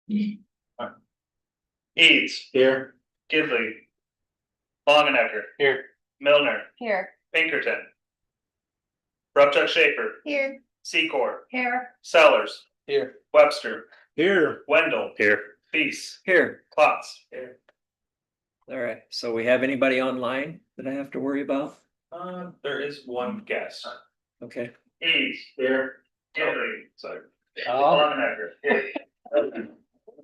Eads. Here. Gidley. Longenecker. Here. Milner. Here. Pinkerton. Rupchuck Schaefer. Here. Secor. Here. Sellers. Here. Webster. Here. Wendell. Here. Feast. Here. Klotz. All right, so we have anybody online that I have to worry about? There is one guest. Okay. Eads. Here. Gidley. Sorry. Longenecker. Here.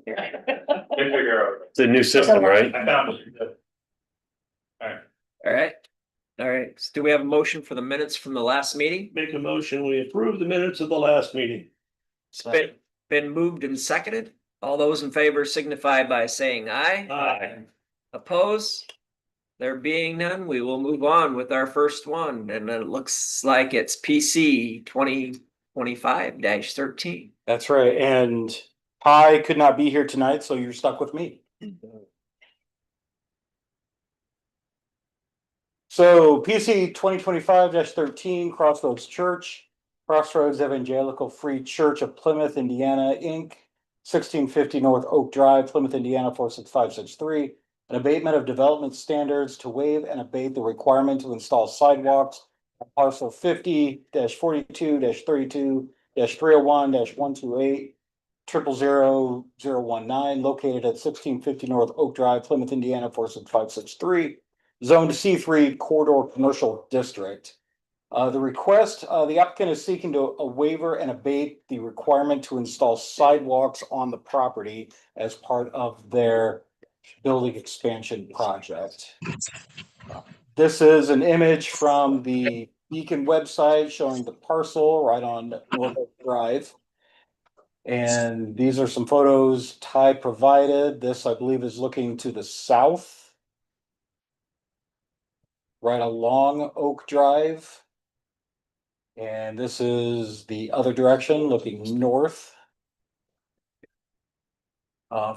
Figure out. It's a new system, right? I found it. All right. All right. So do we have a motion for the minutes from the last meeting? Make a motion, we approve the minutes of the last meeting. It's been moved and seconded. All those in favor signify by saying aye. Aye. Opposed? There being none, we will move on with our first one, and it looks like it's PC 2025-13. That's right. And Pi could not be here tonight, so you're stuck with me. So PC 2025-13, Crossroads Church, Crossroads Evangelical Free Church of Plymouth, Indiana, Inc., 1650 North Oak Drive, Plymouth, Indiana, 46563. An abatement of development standards to waive and abate the requirement to install sidewalks on parcel 50-42-32-301-128 00019, located at 1650 North Oak Drive, Plymouth, Indiana, 46563. Zoned C3 Corridor Commercial District. The request, the applicant is seeking to a waiver and abate the requirement to install sidewalks on the property as part of their building expansion project. This is an image from the Beacon website showing the parcel right on North Oak Drive. And these are some photos Ty provided. This, I believe, is looking to the south. Right along Oak Drive. And this is the other direction, looking north.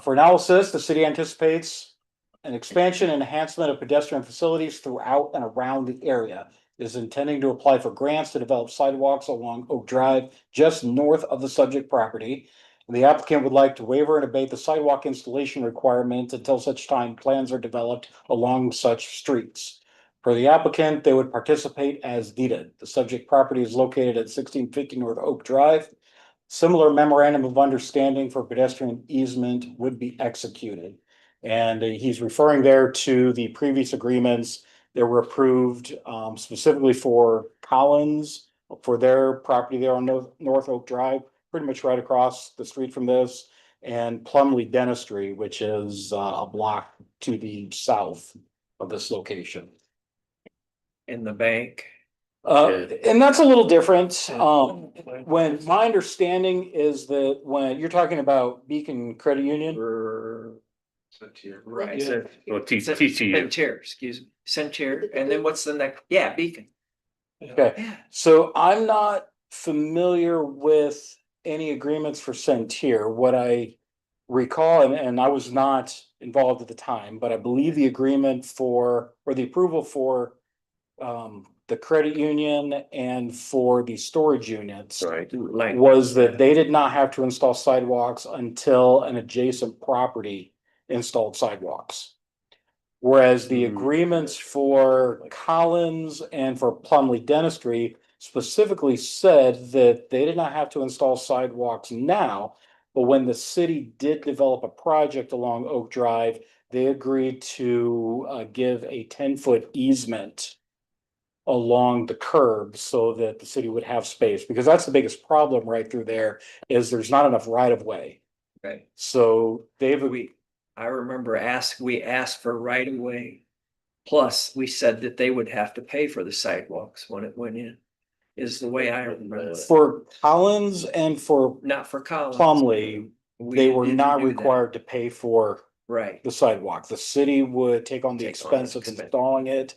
For analysis, the city anticipates an expansion and enhancement of pedestrian facilities throughout and around the area. It is intending to apply for grants to develop sidewalks along Oak Drive, just north of the subject property. The applicant would like to waiver and abate the sidewalk installation requirement until such time plans are developed along such streets. For the applicant, they would participate as needed. The subject property is located at 1650 North Oak Drive. Similar memorandum of understanding for pedestrian easement would be executed. And he's referring there to the previous agreements that were approved specifically for Collins, for their property there on North Oak Drive, pretty much right across the street from this, and Plumley Dentistry, which is a block to the south of this location. In the bank. And that's a little different. When my understanding is that when you're talking about Beacon Credit Union. Right. Yeah. Centaur, excuse me. Centaur. And then what's the next? Yeah, Beacon. Okay, so I'm not familiar with any agreements for Centaur. What I recall, and I was not involved at the time, but I believe the agreement for, or the approval for the credit union and for the storage units was that they did not have to install sidewalks until an adjacent property installed sidewalks. Whereas the agreements for Collins and for Plumley Dentistry specifically said that they did not have to install sidewalks now, but when the city did develop a project along Oak Drive, they agreed to give a 10-foot easement along the curb so that the city would have space, because that's the biggest problem right through there is there's not enough right of way. Right. So I remember we asked for right of way. Plus, we said that they would have to pay for the sidewalks when it went in, is the way I remember it. For Collins and for Not for Collins. Plumley, they were didn't not do that. required to pay for Right. the sidewalk. The city would take on the expense of installing it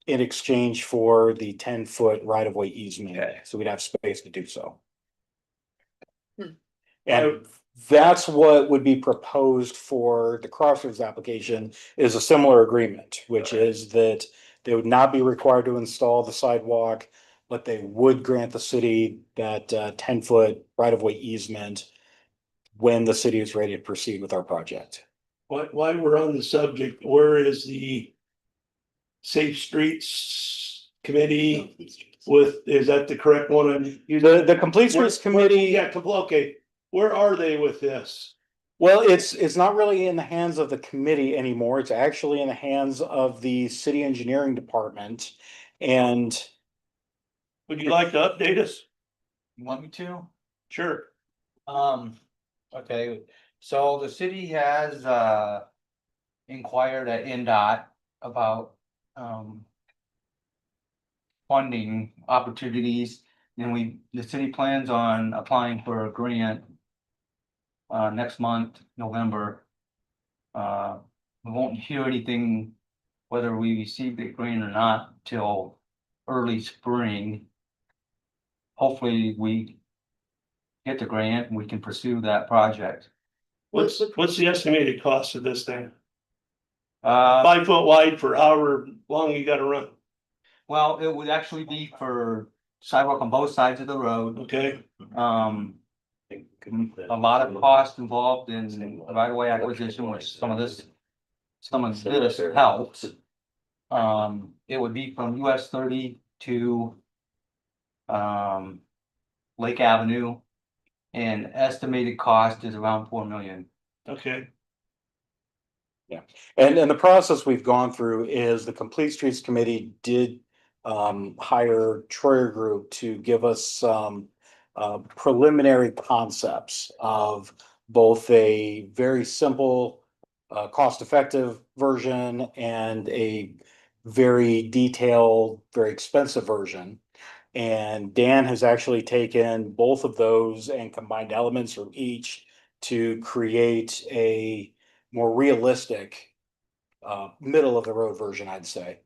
in exchange for the 10-foot right of way easement. Okay. So we'd have space to do so. Hmm. And that's what would be proposed for the Crossroads application is a similar agreement, which is that they would not be required to install the sidewalk, but they would grant the city that 10-foot right of way easement when the city is ready to proceed with our project. While we're on the subject, where is the Safe Streets Committee is that the correct one? The Complete Streets Committee. Yeah, okay, where are they with this? Well, it's not really in the hands of the committee anymore. It's actually in the hands of the city engineering department. And Would you like to update us? You want me to? Sure. Okay, so the city has inquired at NDOT about funding opportunities, and the city plans on applying for a grant next month, November. We won't hear anything whether we receive the grant or not till early spring. Hopefully we get the grant and we can pursue that project. What's the estimated cost of this thing? 5 foot wide for however long you gotta run, Well, it would actually be for sidewalk on both sides of the road. okay? A lot of cost involved in right of way acquisition, which some of this helps. It would be from US 30 to Lake Avenue. And estimated cost is around 4 million. Okay, And the process we've gone through is the Complete Streets Committee did hire Troyer Group to give us some preliminary concepts of both a very simple, cost-effective version and a very detailed, very expensive version. And Dan has actually taken both of those and combined elements from each to create a more realistic middle of the road version, I'd say.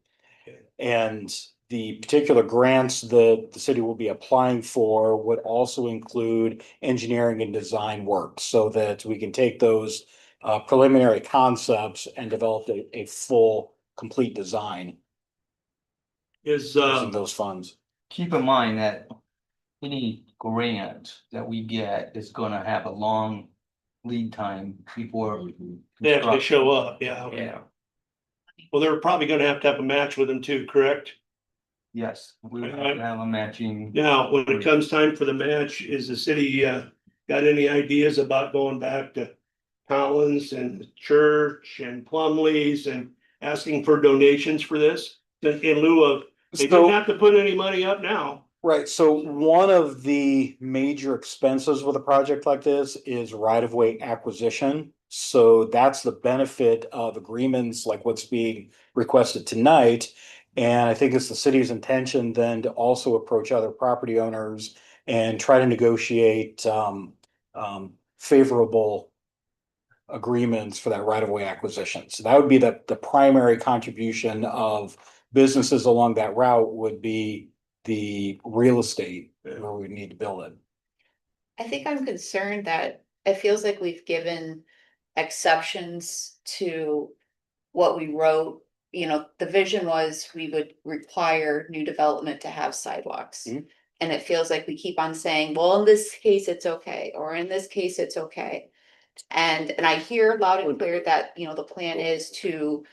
And the particular grants that the city will be applying for would also include engineering and design work so that we can take those preliminary concepts and develop a full, complete design is using those funds. Keep in mind that any grant that we get is gonna have a long lead time before. they actually show up, yeah, okay. Yeah, Well, they're probably gonna have to have a match with them too, correct? yes, we would have to have a matching. Now, when it comes time for the match, is the city got any ideas about going back to Collins and Church and Plumley's and asking for donations for this? In lieu of, they don't have to put any money up now. Right, so one of the major expenses with a project like this is right-of-way acquisition. So that's the benefit of agreements like what's being requested tonight. And I think it's the city's intention then to also approach other property owners and try to negotiate favorable agreements for that right-of-way acquisition. So that would be the primary contribution of businesses along that route would be the real estate where we need to build it. I think I'm concerned that it feels like we've given exceptions to what we wrote. You know, the vision was we would require new development to have sidewalks. Mhm. And it feels like we keep on saying, well, in this case, it's okay, or in this case, it's okay. And I hear loud and clear that, you know, the plan is to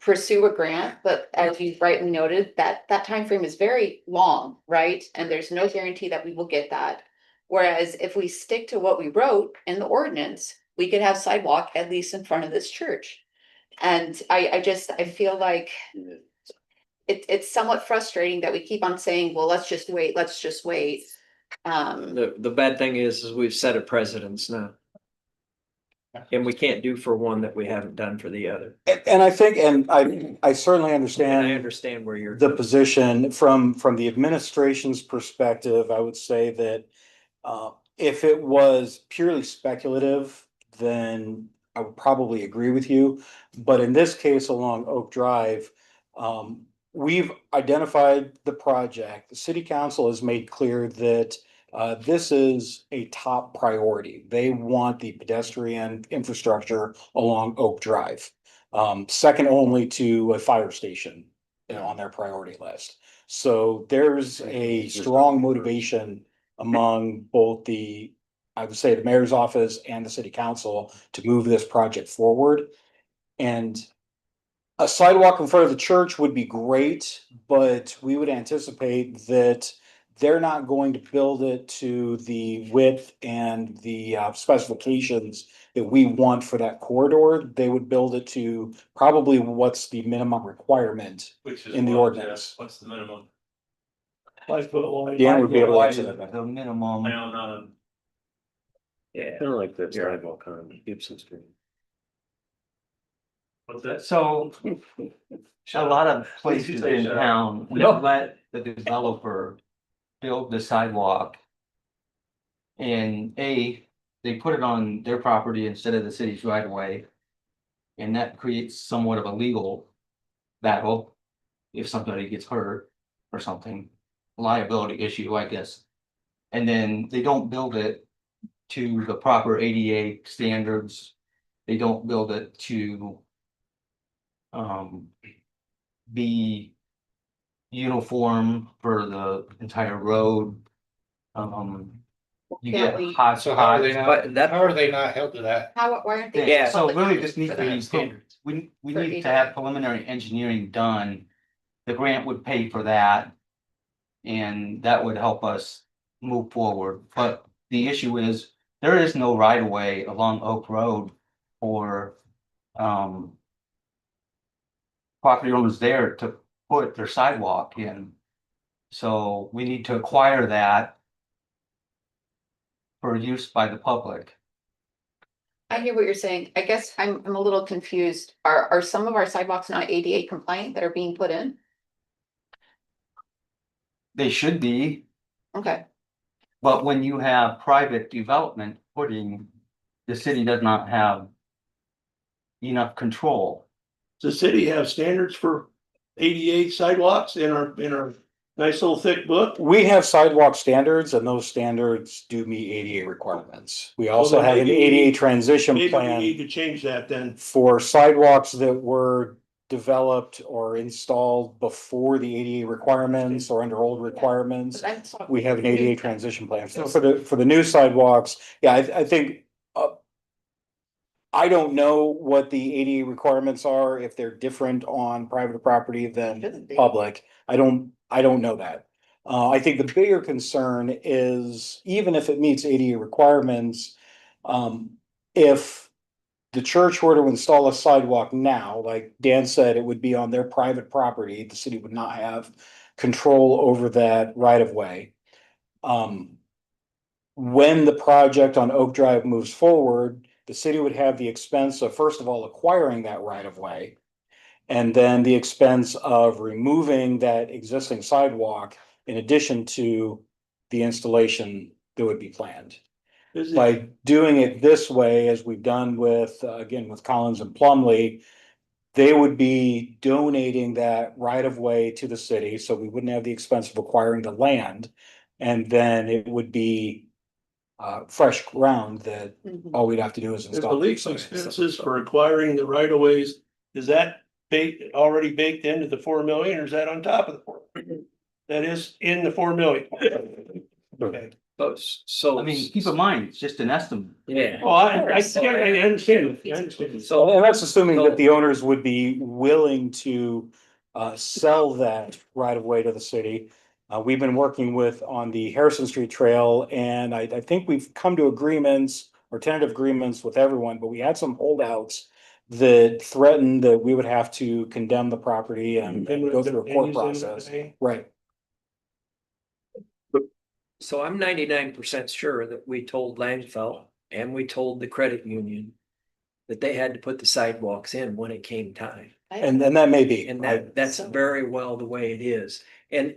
pursue a grant, but as you rightly noted, that timeframe is very long, right? And there's no guarantee that we will get that. Whereas if we stick to what we wrote in the ordinance, we could have sidewalk at least in front of this church. And I feel like it's somewhat frustrating that we keep on saying, well, let's just wait, let's just wait. The bad thing is we've set a precedence now. And we can't do for one that we haven't done for the other. And I think, and I certainly And I understand understand where you're. the position from the administration's perspective. I would say that if it was purely speculative, then I would probably agree with you. But in this case, along Oak Drive, we've identified the project. The city council has made clear that this is a top priority. They want the pedestrian infrastructure along Oak Drive. Second only to a fire station, you know, on their priority list. So there's a strong motivation among both the I would say the mayor's office and the city council to move this project forward. And a sidewalk in front of the church would be great, but we would anticipate that they're not going to build it to the width and the specifications that we want for that corridor. They would build it to probably what's the minimum requirement Which is in the what, ordinance. Jeff? What's the minimum? 5 foot wide. Dan would be able to Why answer is that. the minimum, I don't know. Yeah. Kind of like the You're right. sidewalk on Gibson Street. What's that? so a lot of places in town, we No. let the developer build the sidewalk. And they put it on their property instead of the city's right of way. And that creates somewhat of a legal battle if somebody gets hurt or something, liability issue, I guess. And then they don't build it to the proper ADA standards. They don't build it to be uniform for the entire road. You Can't get we- hot So how are they spots. But not, that- how are they not held to that? Why aren't they? Yeah. So public really comment just needs for to be, that? standards. we For need to ADA. have preliminary engineering done. The grant would pay for that. And that would help us move forward, but the issue is, there is no right of way along Oak Road for, property owners there to put their sidewalk in. So we need to acquire that for use by the public. I hear what you're saying. I guess I'm a little confused. Are some of our sidewalks not ADA compliant that are being put in? They should be, Okay, but when you have private development putting, the city does not have enough control. Does the city have standards for ADA sidewalks in our nice little thick book? We have sidewalk standards and those standards do meet ADA requirements. We also then have an maybe- ADA transition Maybe we plan need to change that then. for sidewalks that were developed or installed before the ADA requirements or under old requirements. but I'm talking. We have an ADA transition plan. So for the new sidewalks, yeah, I think. I don't know what the ADA requirements are, if they're different on private property than Shouldn't be. public. I don't know that. I think the bigger concern is even if it meets ADA requirements, if the church were to install a sidewalk now, like Dan said, it would be on their private property. The city would not have control over that right of way. When the project on Oak Drive moves forward, the city would have the expense of, first of all, acquiring that right of way. And then the expense of removing that existing sidewalk in addition to the installation that would be planned. Is it- By doing it this way, as we've done with, again, with Collins and Plumley, they would be donating that right of way to the city, so we wouldn't have the expense of acquiring the land. And then it would be fresh ground that Mhm. all we'd have to do is Is the install. lease expenses for acquiring the right of ways, is that already baked into the 4 million or is that on top of the 4? That is in the 4 million. Okay. So. I mean, keep in mind, it's just an estimate. Yeah. Oh, I understand. I understand. So, And that's assuming that the owners would be willing to sell that right of way to the city. We've been working on the Harrison Street Trail, and I think we've come to agreements or tentative agreements with everyone, but we had some holdouts that threatened that we would have to condemn the property and go through a court process. Right. so I'm 99% sure that we told Langsfeld and we told the credit union that they had to put the sidewalks in when it came time. And that may be. And that's very well the way it is. And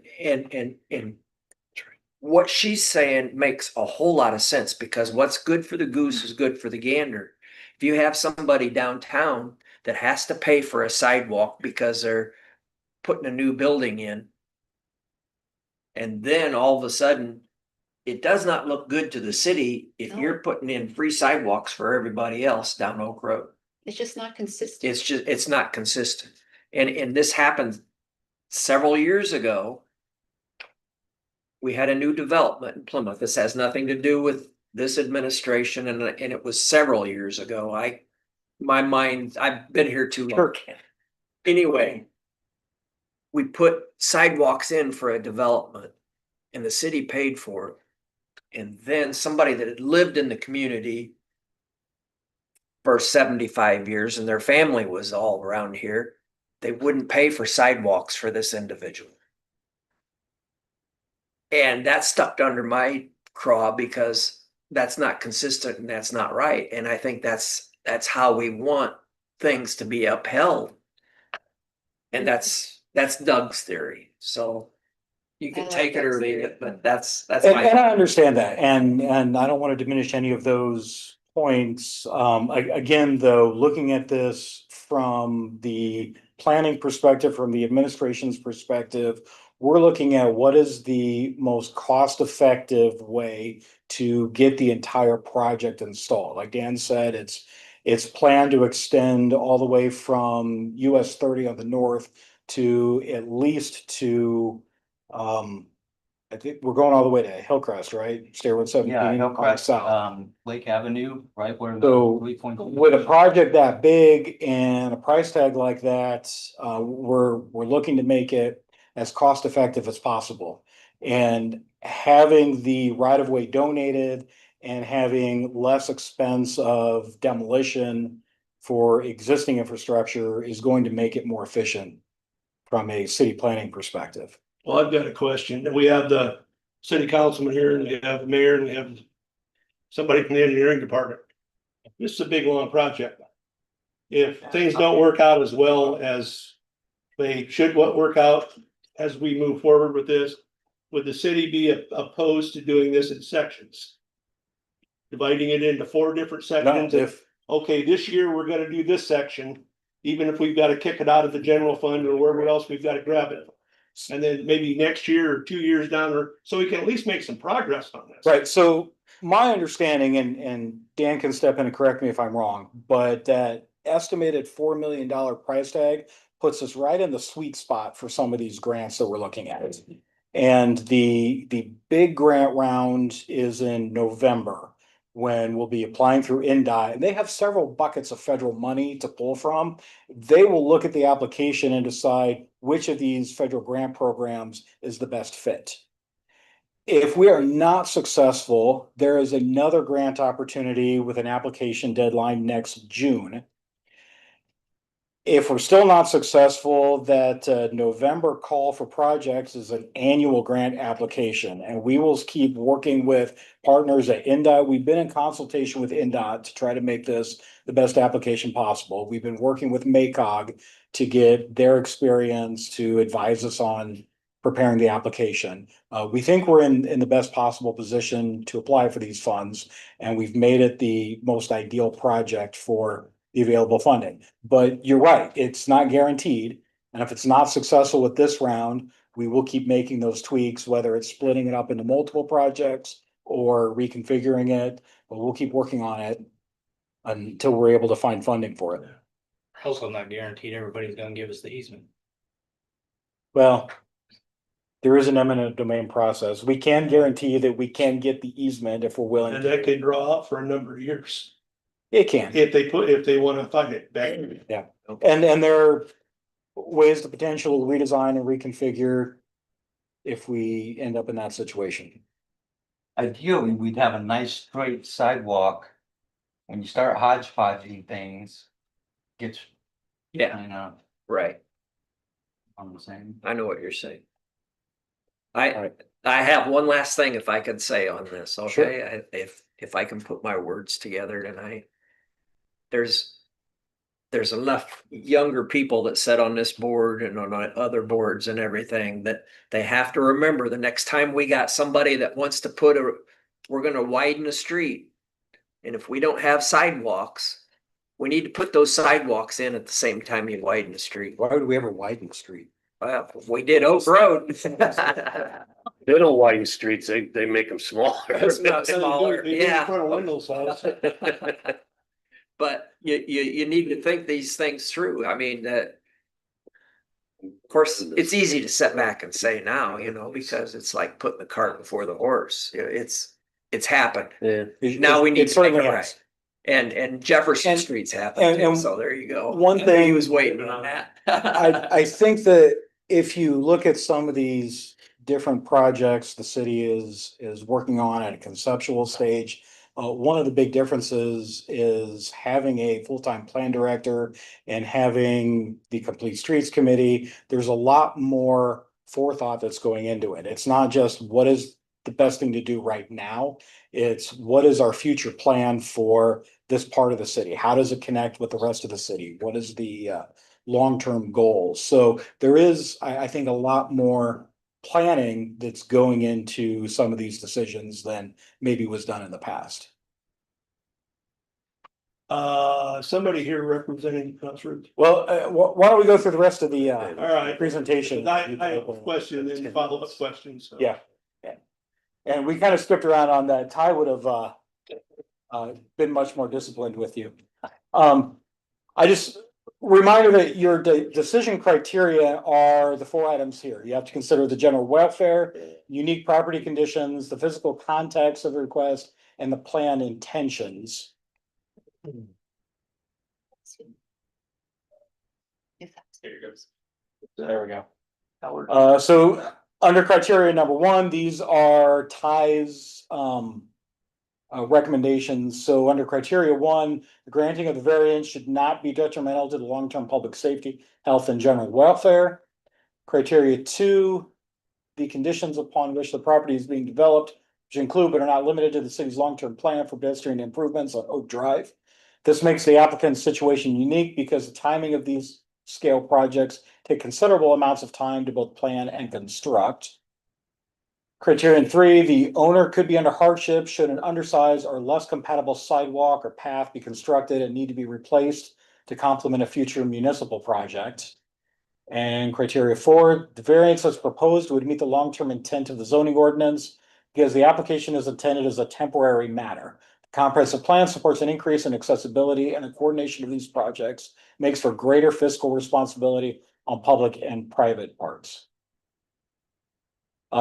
what she's saying makes a whole lot of sense because what's good for the goose is good for the gander. If you have somebody downtown that has to pay for a sidewalk because they're putting a new building in, and then all of a sudden, it does not look good to the city if No. you're putting in free sidewalks for everybody else down Oak Road. It's just not consistent. It's not consistent. And this happened several years ago. We had a new development in Plymouth. This has nothing to do with this administration, and it was several years ago, my mind, I've been here too long. Anyway, we put sidewalks in for a development and the city paid for it. And then somebody that had lived in the community for 75 years and their family was all around here, they wouldn't pay for sidewalks for this individual. And that stuck under my craw because that's not consistent and that's not right. And I think that's how we want things to be upheld. And that's Doug's theory. So you can take it or leave it, but that's And my. I understand that, and I don't want to diminish any of those points. Again, though, looking at this from the planning perspective, from the administration's perspective, we're looking at what is the most cost-effective way to get the entire project installed. Like Dan said, it's planned to extend all the way from US 30 on the north to at least to I think we're going all the way to Hillcrest, right? Stairway 17 Yeah, on the Hillcrest, south. Lake Avenue, right where So, the 3 point. With a project that big and a price tag like that, we're looking to make it as cost effective as possible. And having the right of way donated and having less expense of demolition for existing infrastructure is going to make it more efficient from a city planning perspective. Well, I've got a question. We have the city councilman here and we have the mayor and we have somebody from the engineering department. This is a big, long project. If things don't work out as well as they should work out as we move forward with this, would the city be opposed to doing this in sections? Dividing it into 4 different sections? No, if- Okay, this year we're gonna do this section, even if we've got to kick it out of the general fund or wherever else we've got to grab it. And then maybe next year or 2 years down there, so we can at least make some progress on this. Right, so my understanding, and Dan can step in and correct me if I'm wrong, but that estimated $4 million price tag puts us right in the sweet spot for some of these grants that we're looking at. And the big grant round is in November, when we'll be applying through NDOT, and they have several buckets of federal money to pull from. They will look at the application and decide which of these federal grant programs is the best fit. If we are not successful, there is another grant opportunity with an application deadline next June. If we're still not successful, that November call for projects is an annual grant application, and we will keep working with partners at NDOT. We've been in consultation with NDOT to try to make this the best application possible. We've been working with MACOG to get their experience to advise us on preparing the application. We think we're in the best possible position to apply for these funds, and we've made it the most ideal project for the available funding. But you're right, it's not guaranteed. And if it's not successful with this round, we will keep making those tweaks, whether it's splitting it up into multiple projects or reconfiguring it, but we'll keep working on it until we're able to find funding for it. Also not guaranteed everybody's gonna give us the easement. Well, there is an eminent domain process. We can guarantee that we can get the easement if we're willing And to. that could draw out for a number of years. It can. If they want to fight it back. Yeah, and there are ways to potentially redesign and reconfigure if we end up in that situation. Ideally, we'd have a nice straight sidewalk. When you start hodgepodging things, gets, Yeah, you know, right. I'm the same. I know what you're saying. Right. I have one last thing if I could say on this, Sure. okay? If I can put my words together tonight. There's enough younger people that sit on this board and on other boards and everything that they have to remember the next time we got somebody that wants to we're gonna widen a street. And if we don't have sidewalks, we need to put those sidewalks in at the same time you widen the street. Why would we ever widen the street? Well, we did Oak Road. They don't widen streets, they make them smaller. It's not smaller, They do in yeah. front of Wendell's house. But you need to think these things through. I mean, of course, it's easy to sit back and say now, because it's like putting the cart before the horse. It's it's happened. Yeah. Now we need It to make certainly it has. right. And Jefferson And- Street's happened and- too, and so there you go. one I knew he thing- was waiting on that. I think that if you look at some of these different projects the city is working on at a conceptual stage, one of the big differences is having a full-time plan director and having the complete streets committee. There's a lot more forethought that's going into it. It's not just what is the best thing to do right now. It's what is our future plan for this part of the city? How does it connect with the rest of the city? What is the long-term goals? So there is, I think, a lot more planning that's going into some of these decisions than maybe was done in the past. Somebody here representing Crossroads. Well, why don't we go through the rest of the All right. presentation? I have a question and follow-up questions. So. Yeah. And we kind of skipped around on that. Ty would have been much more disciplined with you. I just reminder that your decision criteria are the 4 items here. You have to consider the general welfare, unique property conditions, the physical context of the request, and the plan intentions. There we go. So under criteria number 1, these are Ty's recommendations. So under criteria 1, the granting of the variance should not be detrimental to the long-term public safety, health, and general welfare. Criteria 2, the conditions upon which the property is being developed, which include but are not limited to the city's long-term plan for pedestrian improvements on Oak Drive. This makes the applicant's situation unique because the timing of these scale projects take considerable amounts of time to both plan and construct. Criterion 3, the owner could be under hardship should an undersized or less compatible sidewalk or path be constructed and need to be replaced to complement a future municipal project. And criteria 4, the variance as proposed would meet the long-term intent of the zoning ordinance because the application is intended as a temporary matter. The comprehensive plan supports an increase in accessibility, and the coordination of these projects makes for greater fiscal responsibility on public and private parts.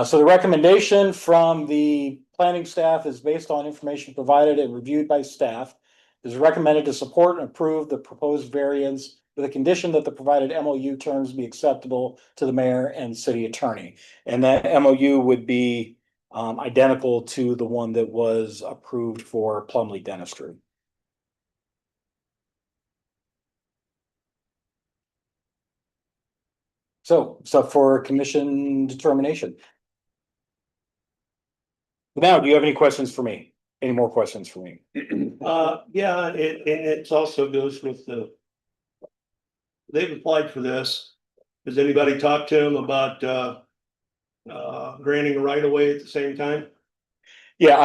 So the recommendation from the planning staff is based on information provided and reviewed by staff. It is recommended to support and approve the proposed variance with a condition that the provided MOU terms be acceptable to the mayor and city attorney. And that MOU would be identical to the one that was approved for Plumley Dentistry. So it's up for commission determination. Now, do you have any questions for me? Any more questions for me? Yeah, it also goes with they've applied for this. Has anybody talked to them about, granting a right of way at the same time? Yeah,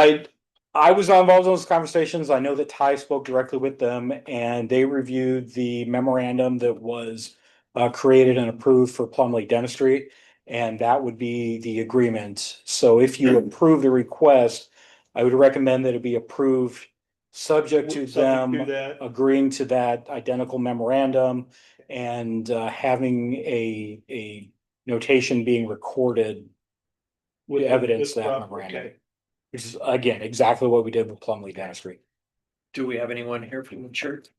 I was not involved in those conversations. I know that Ty spoke directly with them and they reviewed the memorandum that was created and approved for Plumley Dentistry. And that would be the agreement. So if you approve the request, I would recommend that it be approved subject to them that. agreeing to that identical memorandum and having a notation being recorded With to evidence with that prop- memorandum. okay. Which is again, exactly what we did with Plumley Dentistry. Do we have anyone here from the church?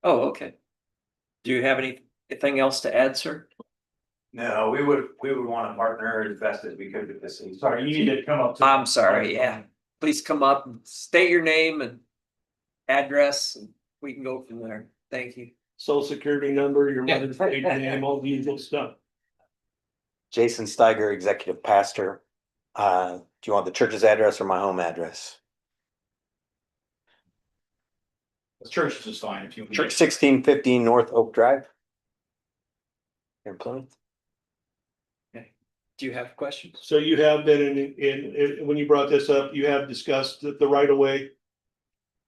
Oh, okay. Do you have anything else to add, sir? No, we would want to partner as best as we could with the city. Sorry, you need to come up. I'm sorry, yeah. Please come up and state your name and address, and we can go from there. Thank you. Social security number, your mother's maiden name, all the usual stuff. Jason Steiger, executive pastor. Do you want the church's address or my home address? The church is fine if you. Church 1615 North Oak Drive. Here in Plymouth. Do you have questions? So you have been in, when you brought this up, you have discussed the right of way.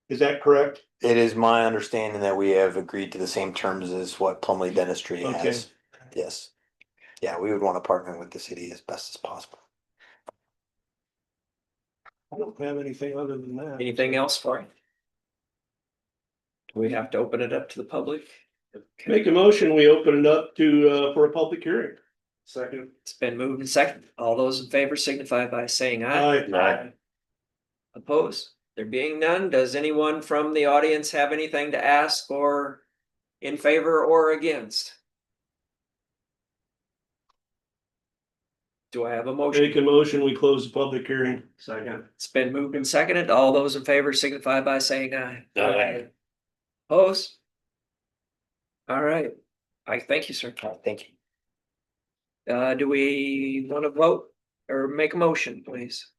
Is that correct? It is my understanding that we have agreed to the same terms as what Plumley Dentistry Okay. has. Yes. Yeah, we would want to partner with the city as best as possible. I don't have anything other than that. Anything else for you? Do we have to open it up to the public? Okay. Make a motion, we open it up to, for a public hearing. Second. It's been moved and seconded. All those in favor signify by saying aye. Aye. Opposed? There being none, does anyone from the audience have anything to ask or in favor or against? Do I have a motion? Make a motion, we close the public hearing. Second. It's been moved and seconded. All those in favor signify by saying aye. Aye. Opposed? All right. I thank you, sir. Thank you. Do we want to vote or make a motion, please?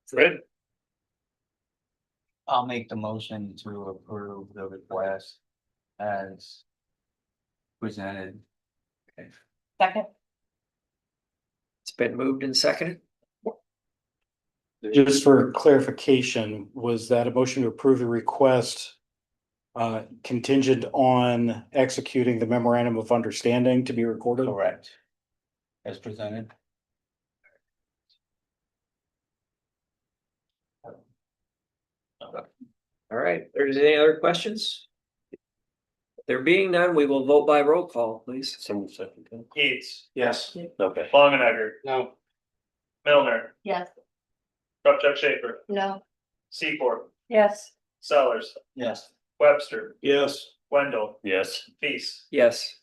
Fred? I'll make the motion to approve the request as presented. Second. It's been moved and seconded. Just for clarification, was that a motion to approve the request contingent on executing the memorandum of understanding to be recorded? Correct. As presented. All right, there's any other questions? There being none, we will vote by roll call, please. Some second. Keats, Yes. Okay. Longenegger, No, Milner, Yes. Upchuck Schaefer, No. Seaport, Yes. Sellers, Yes. Webster, Yes. Wendell, Yes. Peace. Yes.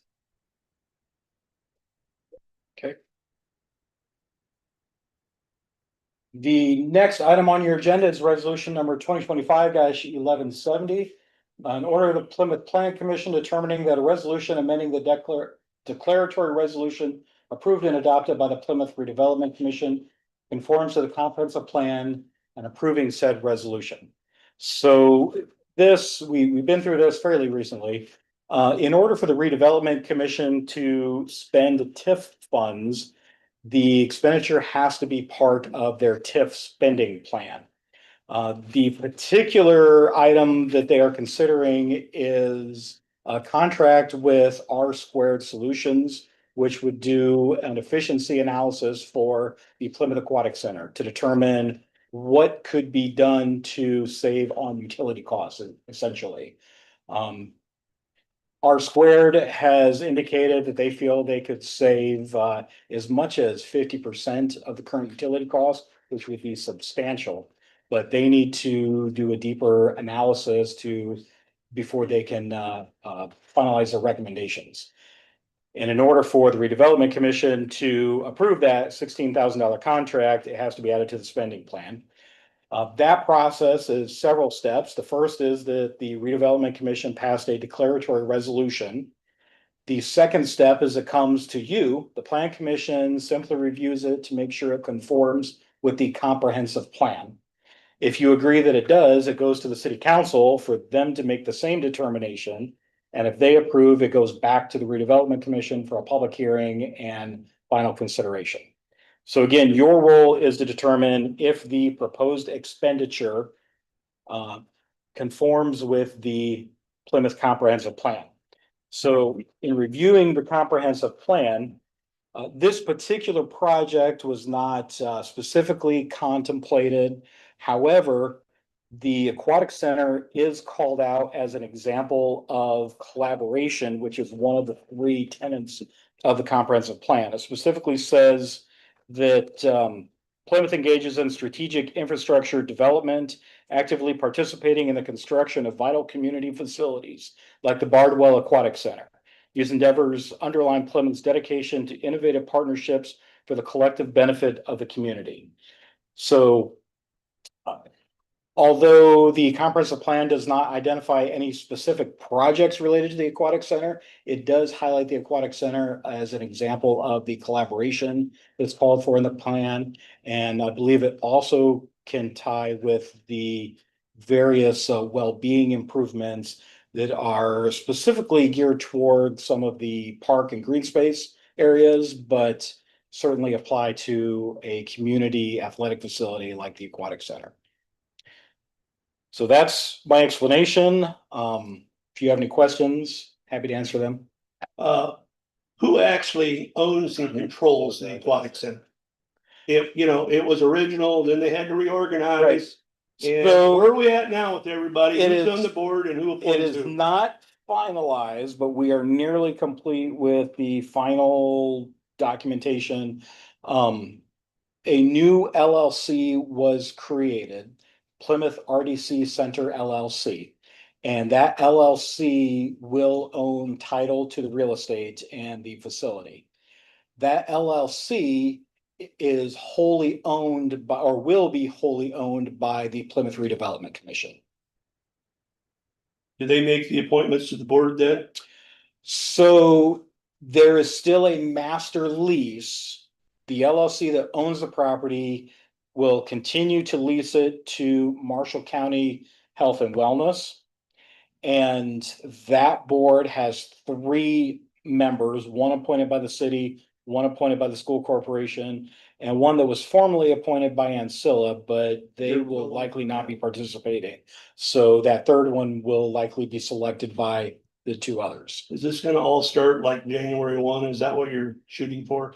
The next item on your agenda is resolution number 2025-1170. An order of the Plymouth Planning Commission determining that a resolution amending the declaratory resolution approved and adopted by the Plymouth Redevelopment Commission conforms to the comprehensive plan and approving said resolution. So this, we've been through this fairly recently. In order for the Redevelopment Commission to spend TIF funds, the expenditure has to be part of their TIF spending plan. The particular item that they are considering is a contract with R Squared Solutions, which would do an efficiency analysis for the Plymouth Aquatic Center to determine what could be done to save on utility costs, essentially. R Squared has indicated that they feel they could save as much as 50% of the current utility costs, which would be substantial. But they need to do a deeper analysis before they can finalize their recommendations. And in order for the Redevelopment Commission to approve that $16,000 contract, it has to be added to the spending plan. That process is several steps. The first is that the Redevelopment Commission passed a declaratory resolution. The second step is it comes to you. The Plan Commission simply reviews it to make sure it conforms with the comprehensive plan. If you agree that it does, it goes to the City Council for them to make the same determination. And if they approve, it goes back to the Redevelopment Commission for a public hearing and final consideration. So again, your role is to determine if the proposed expenditure conforms with the Plymouth Comprehensive Plan. So in reviewing the comprehensive plan, this particular project was not specifically contemplated. However, the Aquatic Center is called out as an example of collaboration, which is one of the 3 tenets of the comprehensive plan. It specifically says that Plymouth engages in strategic infrastructure development, actively participating in the construction of vital community facilities like the Bardwell Aquatic Center. These endeavors underline Plymouth's dedication to innovative partnerships for the collective benefit of the community. So, although the comprehensive plan does not identify any specific projects related to the Aquatic Center, it does highlight the Aquatic Center as an example of the collaboration that's called for in the plan. And I believe it also can tie with the various well-being improvements that are specifically geared toward some of the park and green space areas, but certainly apply to a community athletic facility like the Aquatic Center. So that's my explanation. If you have any questions, happy to answer them. Who actually owns and controls the Aquatic Center? If, you know, it was original, then they had to reorganize. And So where are we at now with everybody? It Who's is- on the board and who it appoints is who? not finalized, but we are nearly complete with the final documentation. A new LLC was created, Plymouth RDC Center LLC. And that LLC will own title to the real estate and the facility. That LLC is wholly owned by, or will be wholly owned by the Plymouth Redevelopment Commission. Do they make the appointments to the board then? So there is still a master lease. The LLC that owns the property will continue to lease it to Marshall County Health and Wellness. And that board has 3 members, one appointed by the city, one appointed by the school corporation, and one that was formerly appointed by Ancilla, but they will likely not be participating. So that third one will likely be selected by the 2 others. Is this gonna all start like January 1? Is that what you're shooting for?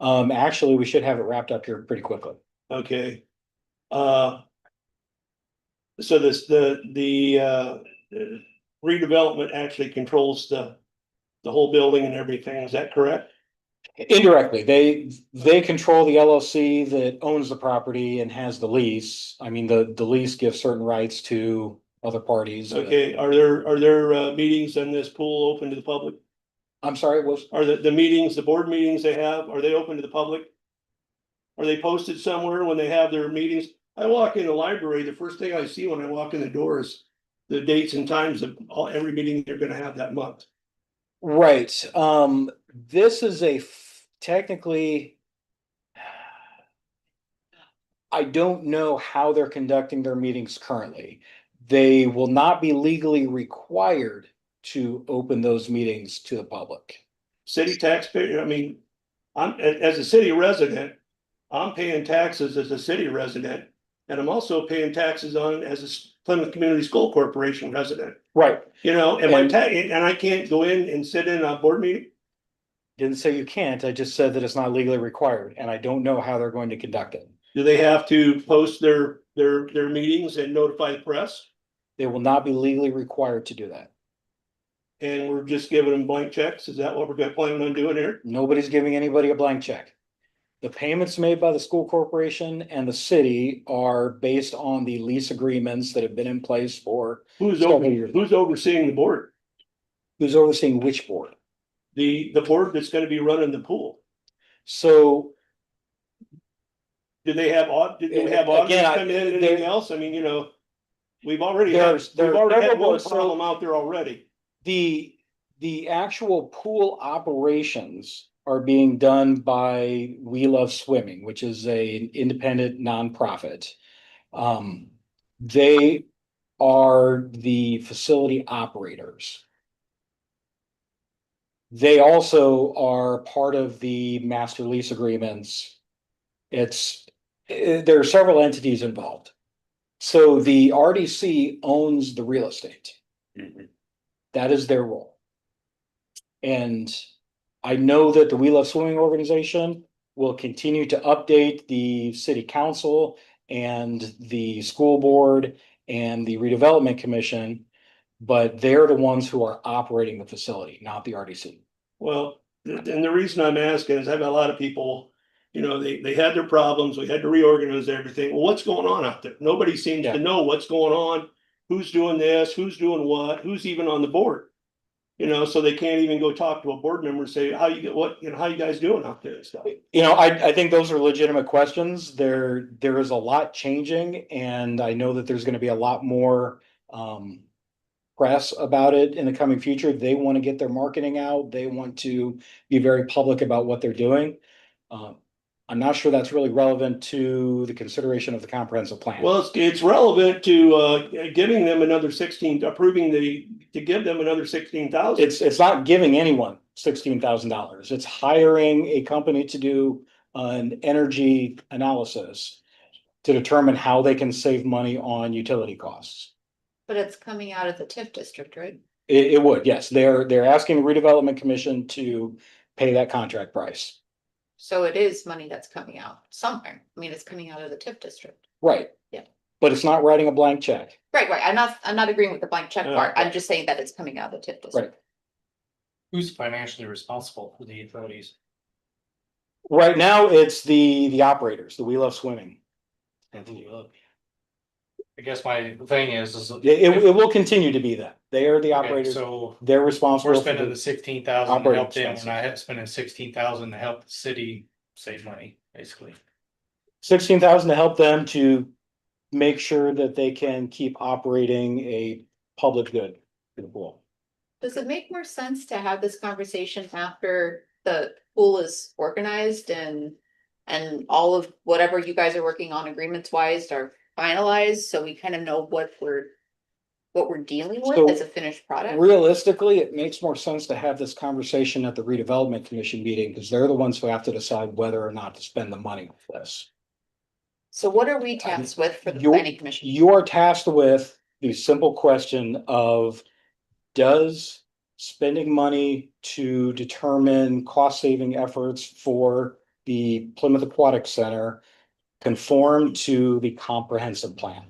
Actually, we should have it wrapped up here pretty quickly. Okay. So this, the redevelopment actually controls the whole building and everything, is that correct? Indirectly, they control the LLC that owns the property and has the lease. I mean, the lease gives certain rights to other parties. Okay, are there meetings in this pool open to the public? I'm sorry, was, Are the meetings, the board meetings they have, are they open to the public? Are they posted somewhere when they have their meetings? I walk in the library, the first thing I see when I walk in the door is the dates and times of every meeting they're gonna have that month. right, this is technically. I don't know how they're conducting their meetings currently. They will not be legally required to open those meetings to the public. City taxpayer, I mean, as a city resident, I'm paying taxes as a city resident. And I'm also paying taxes on as a Plymouth Community School Corporation resident, Right, you know, and and I can't go in and sit in a board meeting? didn't say you can't, I just said that it's not legally required, and I don't know how they're going to conduct it. Do they have to post their meetings and notify the press? They will not be legally required to do that. And we're just giving them blank checks? Is that what we're planning on doing here? Nobody's giving anybody a blank check. The payments made by the school corporation and the city are based on the lease agreements that have been in place for Who's several years. who's overseeing the board? Who's overseeing which board? The board that's gonna be running the pool. So Do they have did they have auditors Again, come in and anything else? I mean, you know, we've already There had, are we've several already had one boards. problem out there already. the actual pool operations are being done by We Love Swimming, which is an independent nonprofit. They are the facility operators. They also are part of the master lease agreements. There are several entities involved. So the RDC owns the real estate. That is their role. And I know that the We Love Swimming organization will continue to update the city council and the school board and the redevelopment commission, but they're the ones who are operating the facility, not the RDC. Well, and the reason I'm asking is I've got a lot of people, you know, they had their problems, we had to reorganize everything. Well, what's going on out there? Nobody seems Yeah. to know what's going on, who's doing this, who's doing what, who's even on the board. You know, so they can't even go talk to a board member and say, how you guys doing out there and stuff. You know, I think those are legitimate questions. There is a lot changing, and I know that there's gonna be a lot more press about it in the coming future. They want to get their marketing out. They want to be very public about what they're doing. I'm not sure that's really relevant to the consideration of the comprehensive plan. Well, it's relevant to giving them another 16, approving to give them another 16,000. It's not giving anyone $16,000. It's hiring a company to do an energy analysis to determine how they can save money on utility costs. But it's coming out of the TIF district, right? It would, yes. They're asking the redevelopment commission to pay that contract price. So it is money that's coming out somewhere. I mean, it's coming out of the TIF district. Right. Yeah. But it's not writing a blank check. Right. I'm not agreeing with the blank check part. I'm Okay. just saying that it's coming out of the TIF district. Right. Who's financially responsible for the utilities? Right now, it's the operators, the We Love Swimming. I guess my thing is. It will continue to be that. They are the Okay, operators. so They're we're responsible for spending the the, 16,000 to operating help them, expenses. we're not spending 16,000 to help the city save money, basically. 16,000 to help them to make sure that they can keep operating a public good for the pool. Does it make more sense to have this conversation after the pool is organized and all of whatever you guys are working on agreements wise are finalized, so we kind of know what we're dealing So, with as a finished product? Realistically, it makes more sense to have this conversation at the redevelopment commission meeting, because they're the ones who have to decide whether or not to spend the money with this. So what are we tasked with for the You're- planning commission? You are tasked with the simple question of, does spending money to determine cost saving efforts for the Plymouth Aquatic Center conform to the comprehensive plan?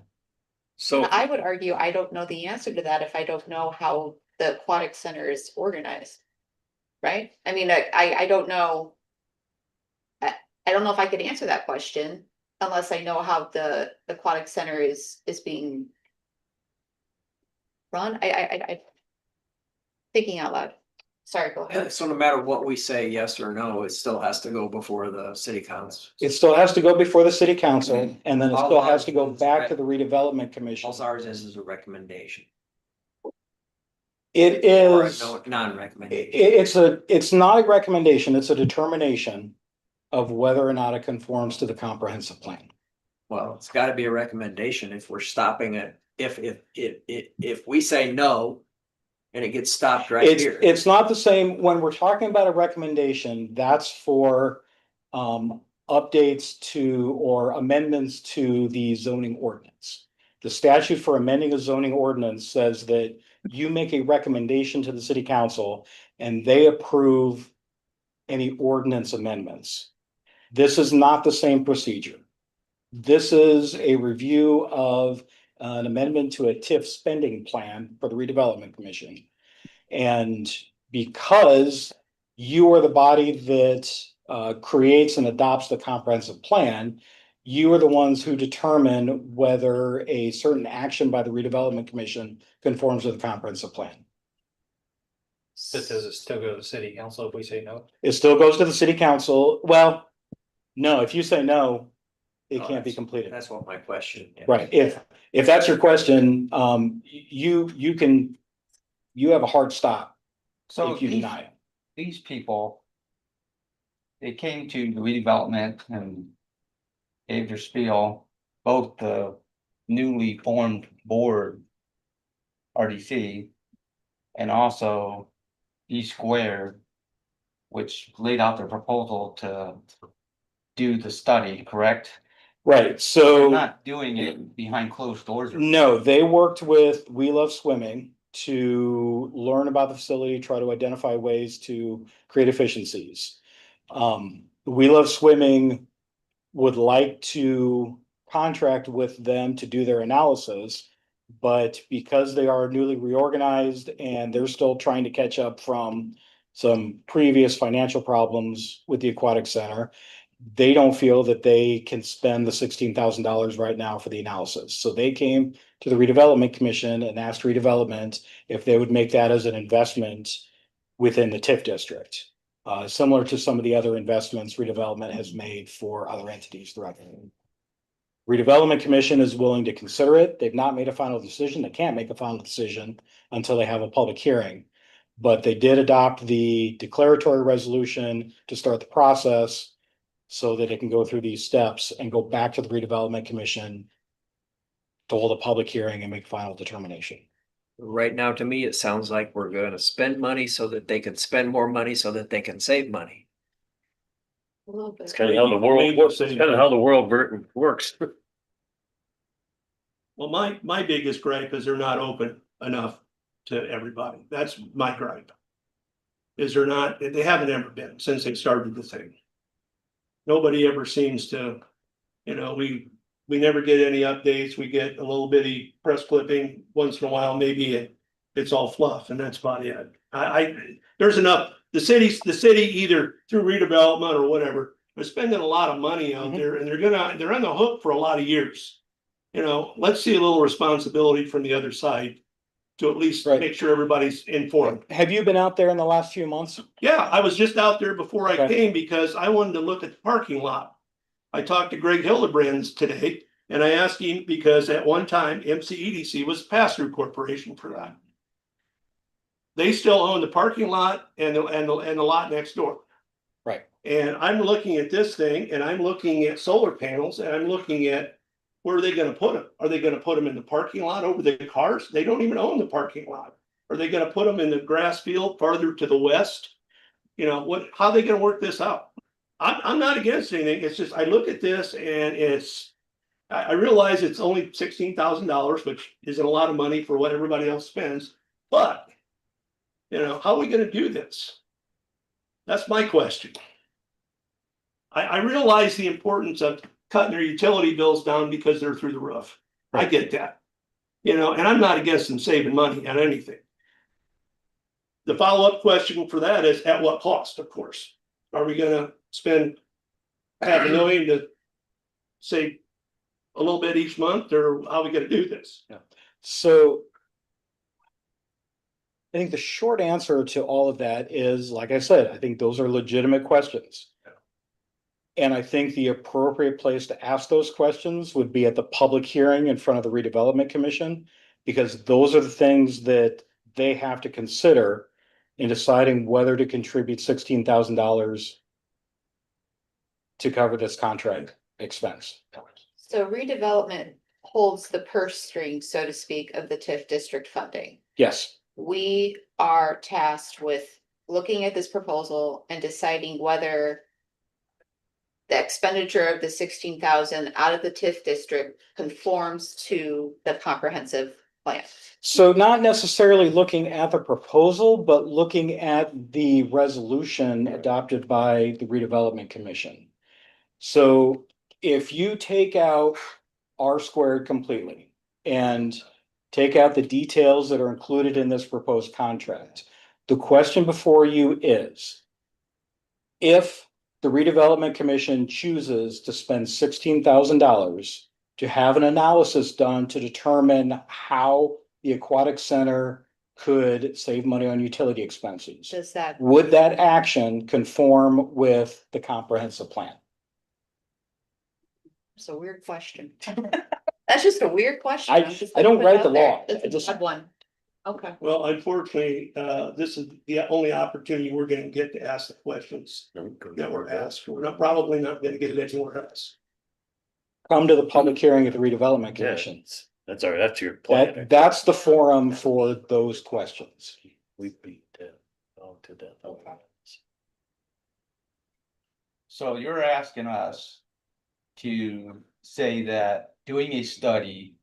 So I would argue I don't know the answer to that if I don't know how the aquatic center is organized. Right? I mean, I don't know. I don't know if I could answer that question unless I know how the aquatic center is being run. I thinking out loud. Sorry, go ahead. So no matter what we say, yes or no, it still has to go before the city council. It still has to go before the city council, and then it All still has to go ours is back to the redevelopment commission. All ours is a recommendation. It Or is, no, non-recommendation. it's not a recommendation, it's a determination of whether or not it conforms to the comprehensive plan. Well, it's gotta be a recommendation if we're stopping it. If we say no. And it gets stopped right here. It's not the same, when we're talking about a recommendation, that's for updates to or amendments to the zoning ordinance. The statute for amending a zoning ordinance says that you make a recommendation to the city council and they approve any ordinance amendments. This is not the same procedure. This is a review of an amendment to a TIF spending plan for the redevelopment commission. And because you are the body that creates and adopts the comprehensive plan, you are the ones who determine whether a certain action by the redevelopment commission conforms to the comprehensive plan. But does it still go to the city council if we say no? It still goes to the city council. Well, no, if you say no, it Oh, can't be completed. That's what my question. Yeah. Right, if that's your question, you have a hard stop So if you these, deny it. these people, they came to the redevelopment and gave their spiel, both the newly formed board RDC and also E Squared, which laid out their proposal to do the study, correct? Right, They're so. not doing it behind closed doors. No, they worked with We Love Swimming to learn about the facility, try to identify ways to create efficiencies. We Love Swimming would like to contract with them to do their analysis. But because they are newly reorganized and they're still trying to catch up from some previous financial problems with the aquatic center, they don't feel that they can spend the $16,000 right now for the analysis. So they came to the redevelopment commission and asked redevelopment if they would make that as an investment within the TIF district. Similar to some of the other investments redevelopment has made for other entities throughout the redevelopment commission is willing to consider it. They've not made a final decision. They can't make a final decision until they have a public hearing. But they did adopt the declaratory resolution to start the process so that it can go through these steps and go back to the redevelopment commission to hold a public hearing and make final determination. Right now, to me, it sounds like we're gonna spend money so that they can spend more money so that they can save money. A little bit. It's kind of how the world works. It's kind of how the world works. Well, my biggest gripe is they're not open enough to everybody. That's my gripe. Is they're not, they haven't ever been since they started the thing. Nobody ever seems to, we never get any updates. We get a little bitty press clipping once in a while, maybe it's all fluff and that's about it. There's enough, the city either through redevelopment or whatever They're spending a lot of money out there and they're on the hook for a lot of years. You know, let's see a little responsibility from the other side to at least Right. make sure everybody's informed. Have you been out there in the last few months? Yeah, I was just out there before I Okay. came because I wanted to look at the parking lot. I talked to Greg Hildebrands today and I asked him because at one time MCEDC was a pass-through corporation for that. They still own the parking lot and the lot next door. Right. And I'm looking at this thing and I'm looking at solar panels and I'm looking at where are they gonna put them? Are they gonna put them in the parking lot over the cars? They don't even own the parking lot. Are they gonna put them in the grass field farther to the west? You know, how are they gonna work this out? I'm not against anything. It's just, I look at this and I realize it's only $16,000, which isn't a lot of money for what everybody else spends, but you know, how are we gonna do this? That's my question. I realize the importance of cutting their utility bills down because they're through the roof. I get that. You know, and I'm not against them saving money on anything. The follow-up question for that is at what cost, of course? Are we gonna spend $500,000 to save a little bit each month, or how are we gonna do this? So I think the short answer to all of that is, like I said, I think those are legitimate questions. And I think the appropriate place to ask those questions would be at the public hearing in front of the redevelopment commission, because those are the things that they have to consider in deciding whether to contribute $16,000 to cover this contract expense. So redevelopment holds the purse string, so to speak, of the TIF district funding. Yes, We are tasked with looking at this proposal and deciding whether the expenditure of the 16,000 out of the TIF district conforms to the comprehensive plan. so not necessarily looking at the proposal, but looking at the resolution adopted by the redevelopment commission. So if you take out R squared completely and take out the details that are included in this proposed contract, the question before you is, if the redevelopment commission chooses to spend $16,000 to have an analysis done to determine how the aquatic center could save money on utility expenses, Does that, would that action conform with the comprehensive plan? it's a weird question. That's just a weird question. I'm just I don't gonna put it write the out there. law. It's I a just- odd one. Okay. Well, unfortunately, this is the only opportunity we're gonna get to ask the questions that were asked. We're probably not gonna get it anywhere else. Come to the public hearing at the redevelopment commission. That's all right, that's your plan. That's the forum for those questions. We beat that to death. So you're asking us to say that doing a study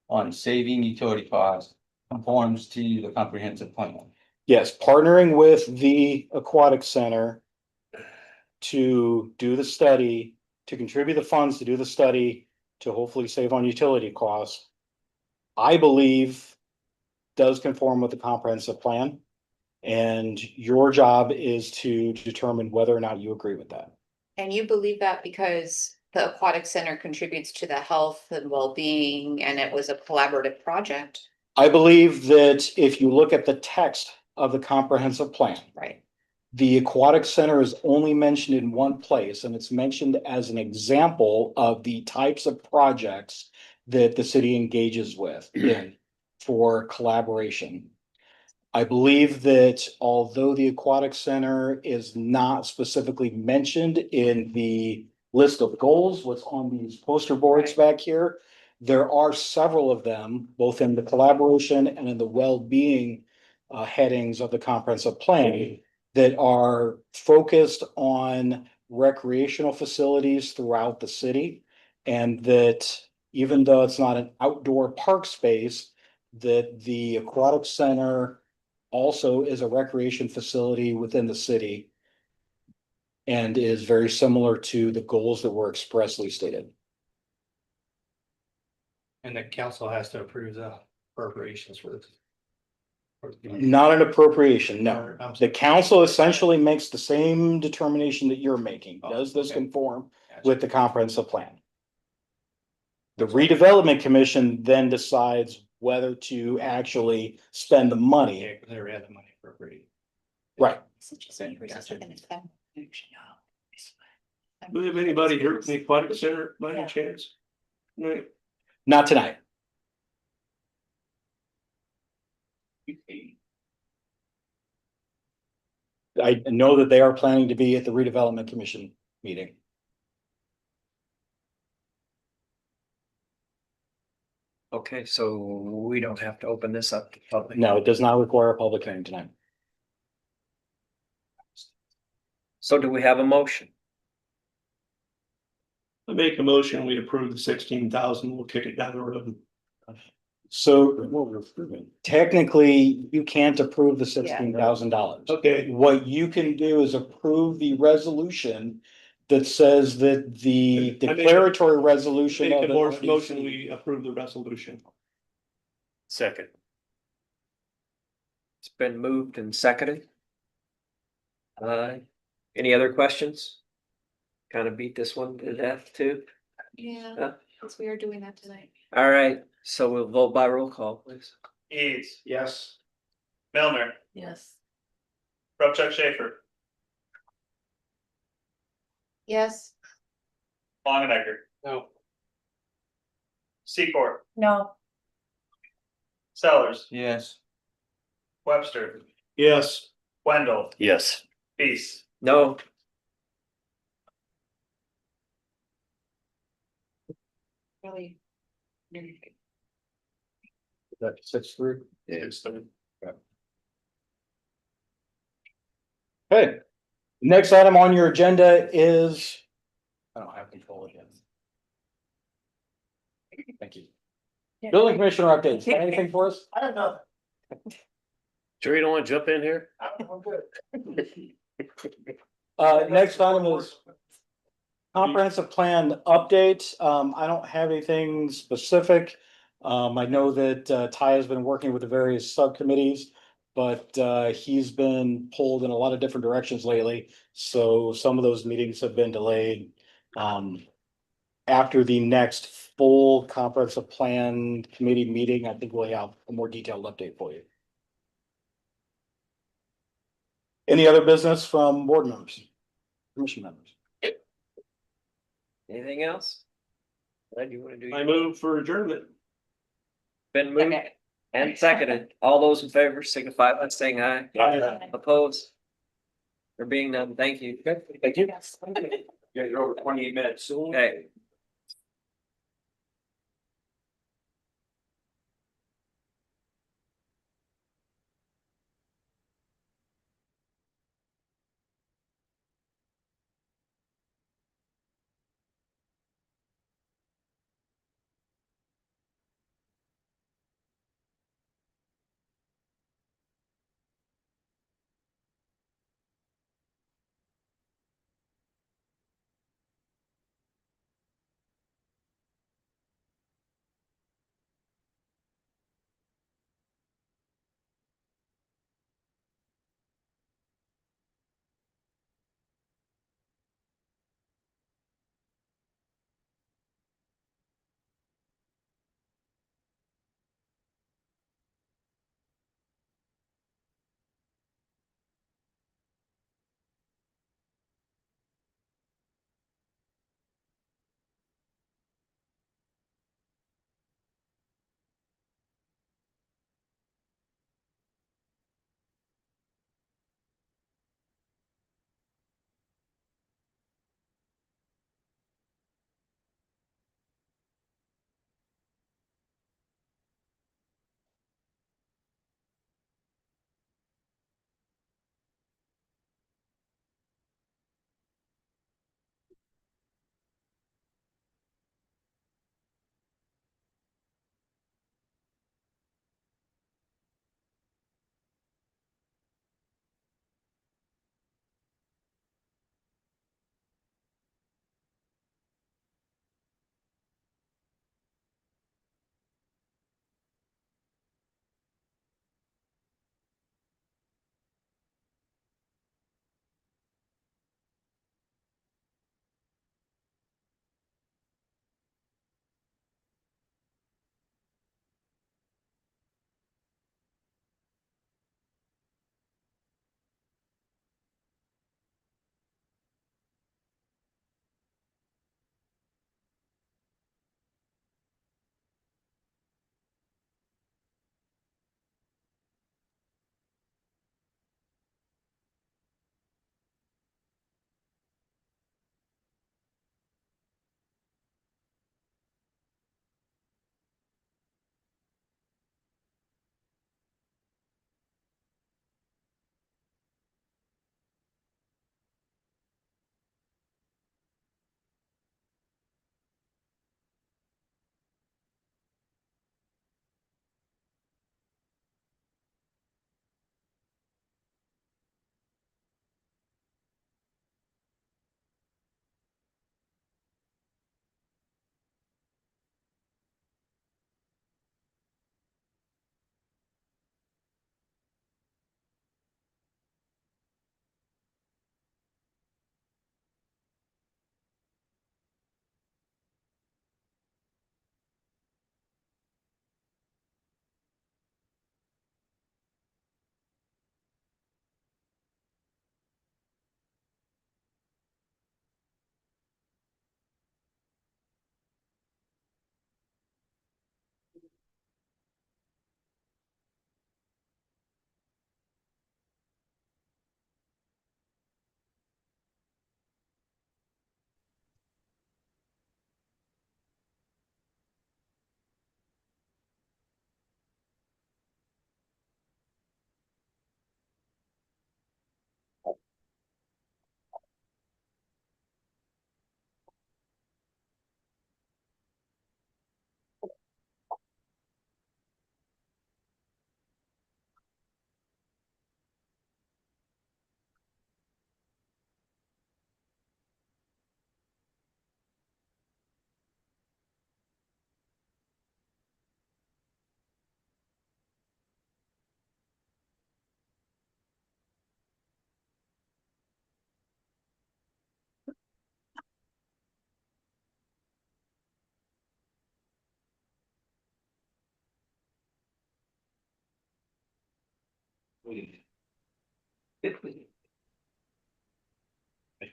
on saving utility costs conforms to the comprehensive plan. Yes, partnering with the aquatic center to do the study, to contribute the funds to do the study, to hopefully save on utility costs, I believe does conform with the comprehensive plan. And your job is to determine whether or not you agree with that. And you believe that because the aquatic center contributes to the health and well-being, and it was a collaborative project, I believe that if you look at the text of the comprehensive plan, right? the aquatic center is only mentioned in one place, and it's mentioned as an example of the types of projects that the city engages with in for collaboration. I believe that although the aquatic center is not specifically mentioned in the list of goals, what's on these poster boards back here, there are several of them, both in the collaboration and in the well-being headings of the comprehensive plan, that are focused on recreational facilities throughout the city. And that even though it's not an outdoor park space, that the aquatic center also is a recreation facility within the city and is very similar to the goals that were expressly stated. And the council has to approve the appropriations for this. Not an appropriation, no. Or, I'm The sorry. council essentially makes the same determination that you're making. Does this Okay. conform Gotcha. with the comprehensive plan? The redevelopment commission then decides whether to actually spend the money. Yeah, 'cause they already had the money appropriated. Right. Gotcha. Do we have anybody here from the aquatic center by any chance? No. Not tonight. I know that they are planning to be at the redevelopment commission meeting. Okay, so we don't have to open this up to public. No, it does not require a public hearing tonight. So do we have a motion? I make a motion, we approve the 16,000, we'll kick it down the road. So technically, you can't approve the $16,000. Okay, What you can do is approve the resolution that says that the I make a- declaratory resolution. make of a the more RDC motion, we approve the resolution. Second. It's been moved and seconded. Any other questions? Kind of beat this one to death too. Yeah, because we are doing that tonight. All right, so we'll vote by roll call, please. Eads, Yes. Milner, Yes. Chuck Schaefer, Yes. Longenecker, No. Secor, No. Sellers, Yes. Webster, Yes. Wendell, Yes. Peace. No. Really. That's 6-3. Okay, next item on your agenda is. I don't have control again. Thank you. Building commissioner updates, got anything for us? I don't know. Sure you don't want to jump in here? I'm good. Next item is comprehensive plan update. I don't have anything specific. I know that Ty has been working with the various subcommittees, but he's been pulled in a lot of different directions lately. So some of those meetings have been delayed. After the next full comprehensive plan committee meeting, I think we'll have a more detailed update for you. Any other business from board members, commission members? Anything else? What do you want to do? I move for adjournment. Been moved and seconded. All those in favor signify by saying aye. Opposed? There being none, thank you. Thank you. Yeah, you're over 28 minutes. Okay.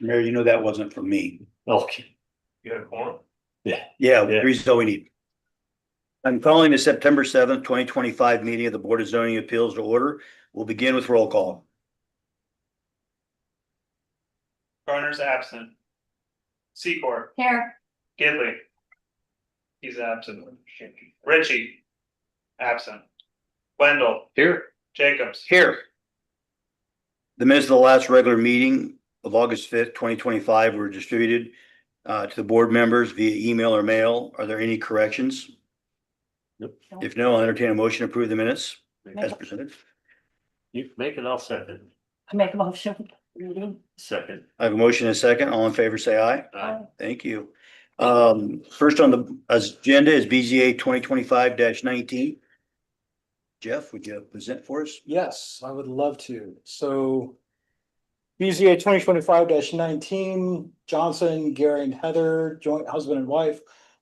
Mayor, you know that wasn't from me. Okay. You got a quorum? Yeah, Yeah. three's all we need. I'm calling the September 7th, 2025 meeting of the Board of Zoning Appeals to order. We'll begin with roll call. Garner's absent. Secor, Here. Gidley. He's absent. Richie. Absent. Wendell, Here. Jacobs. Here. The minutes of the last regular meeting of August 5th, 2025 were distributed to the board members via email or mail. Are there any corrections? Nope. If no, I'll entertain a motion to approve the minutes as presented. You make it, I'll second. I make a motion. Second. I have a motion and a second. All in favor, say aye. Aye. Thank you. First on the agenda is BZA 2025-19. Jeff, would you present for us? Yes, I would love to. So BZA 2025-19, Johnson, Gary and Heather, joint husband and wife,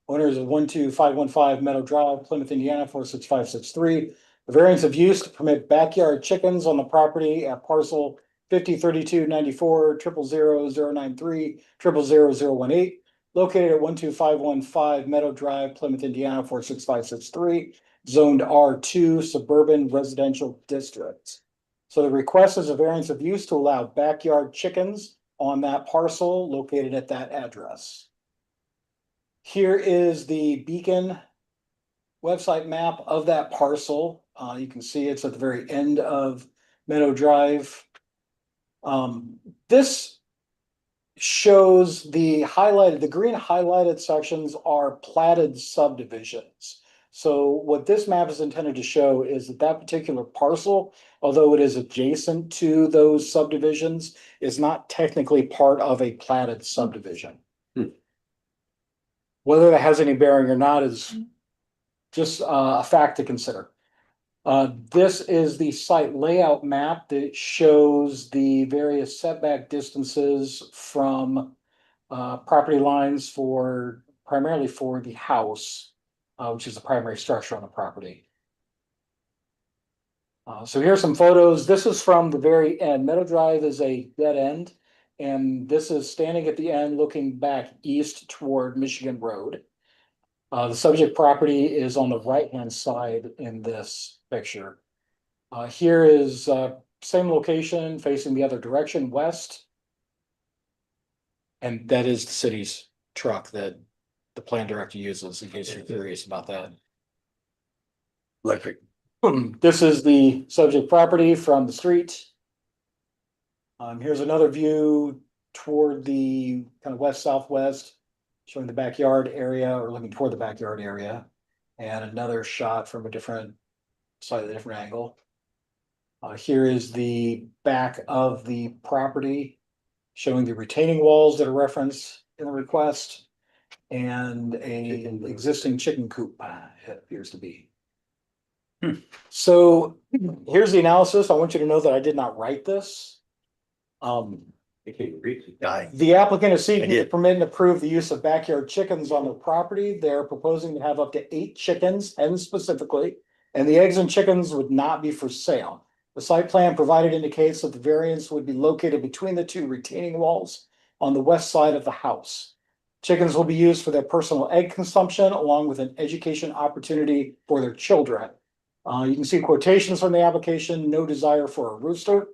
owners of 12515 Meadow Drive, Plymouth, Indiana, 46563. The variance of use to permit backyard chickens on the property at parcel 503294 00093 00018, located at 12515 Meadow Drive, Plymouth, Indiana, 46563. Zoned R2 Suburban Residential District. So the request is a variance of use to allow backyard chickens on that parcel located at that address. Here is the Beacon website map of that parcel. You can see it's at the very end of Meadow Drive. This shows the green highlighted sections are platted subdivisions. So what this map is intended to show is that that particular parcel, although it is adjacent to those subdivisions, is not technically part of a platted subdivision. Whether that has any bearing or not is just a fact to consider. This is the site layout map that shows the various setback distances from property lines primarily for the house, which is the primary structure on the property. So here's some photos. This is from the very end. Meadow Drive is a dead end, and this is standing at the end looking back east toward Michigan Road. The subject property is on the right-hand side in this picture. Here is same location facing the other direction, west. And that is the city's truck that the plan director uses, in case you're curious about that. Electric. This is the subject property from the street. Here's another view toward the kind of west-southwest, showing the backyard area, or looking toward the backyard area. And another shot from a slightly different angle. Here is the back of the property, showing the retaining walls that are referenced in the request. And an existing chicken coop, it appears to be. So here's the analysis. I want you to know that I did not write this. The applicant is seeking to permit and approve the use of backyard chickens on their property. They're proposing to have up to 8 chickens, hens specifically, and the eggs and chickens would not be for sale. The site plan provided indicates that the variance would be located between the 2 retaining walls on the west side of the house. Chickens will be used for their personal egg consumption, along with an education opportunity for their children. You can see quotations from the application, no desire for a rooster.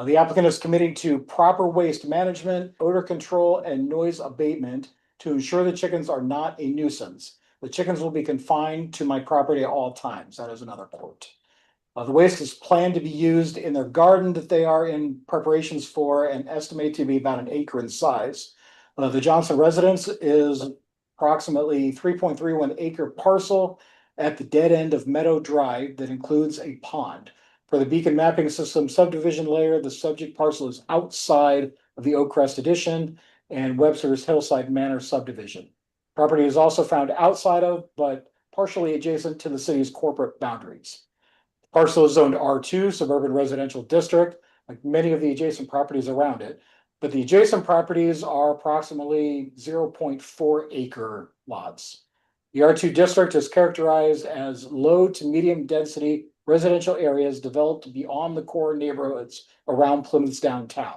The applicant is committing to proper waste management, odor control, and noise abatement to ensure the chickens are not a nuisance. The chickens will be confined to my property at all times. That is another quote. The waste is planned to be used in their garden that they are in preparations for, and estimate to be about 1 acre in size. The Johnson residence is approximately 3.31 acre parcel at the dead end of Meadow Drive that includes a pond. For the Beacon Mapping System subdivision layer, the subject parcel is outside of the Oak Crest Addition and Webster's Hillside Manor subdivision. Property is also found outside of, but partially adjacent to the city's corporate boundaries. The parcel is zoned R2, Suburban Residential District, like many of the adjacent properties around it. But the adjacent properties are approximately 0.4 acre lots. The R2 district is characterized as low to medium density residential areas developed beyond the core neighborhoods around Plymouth's downtown.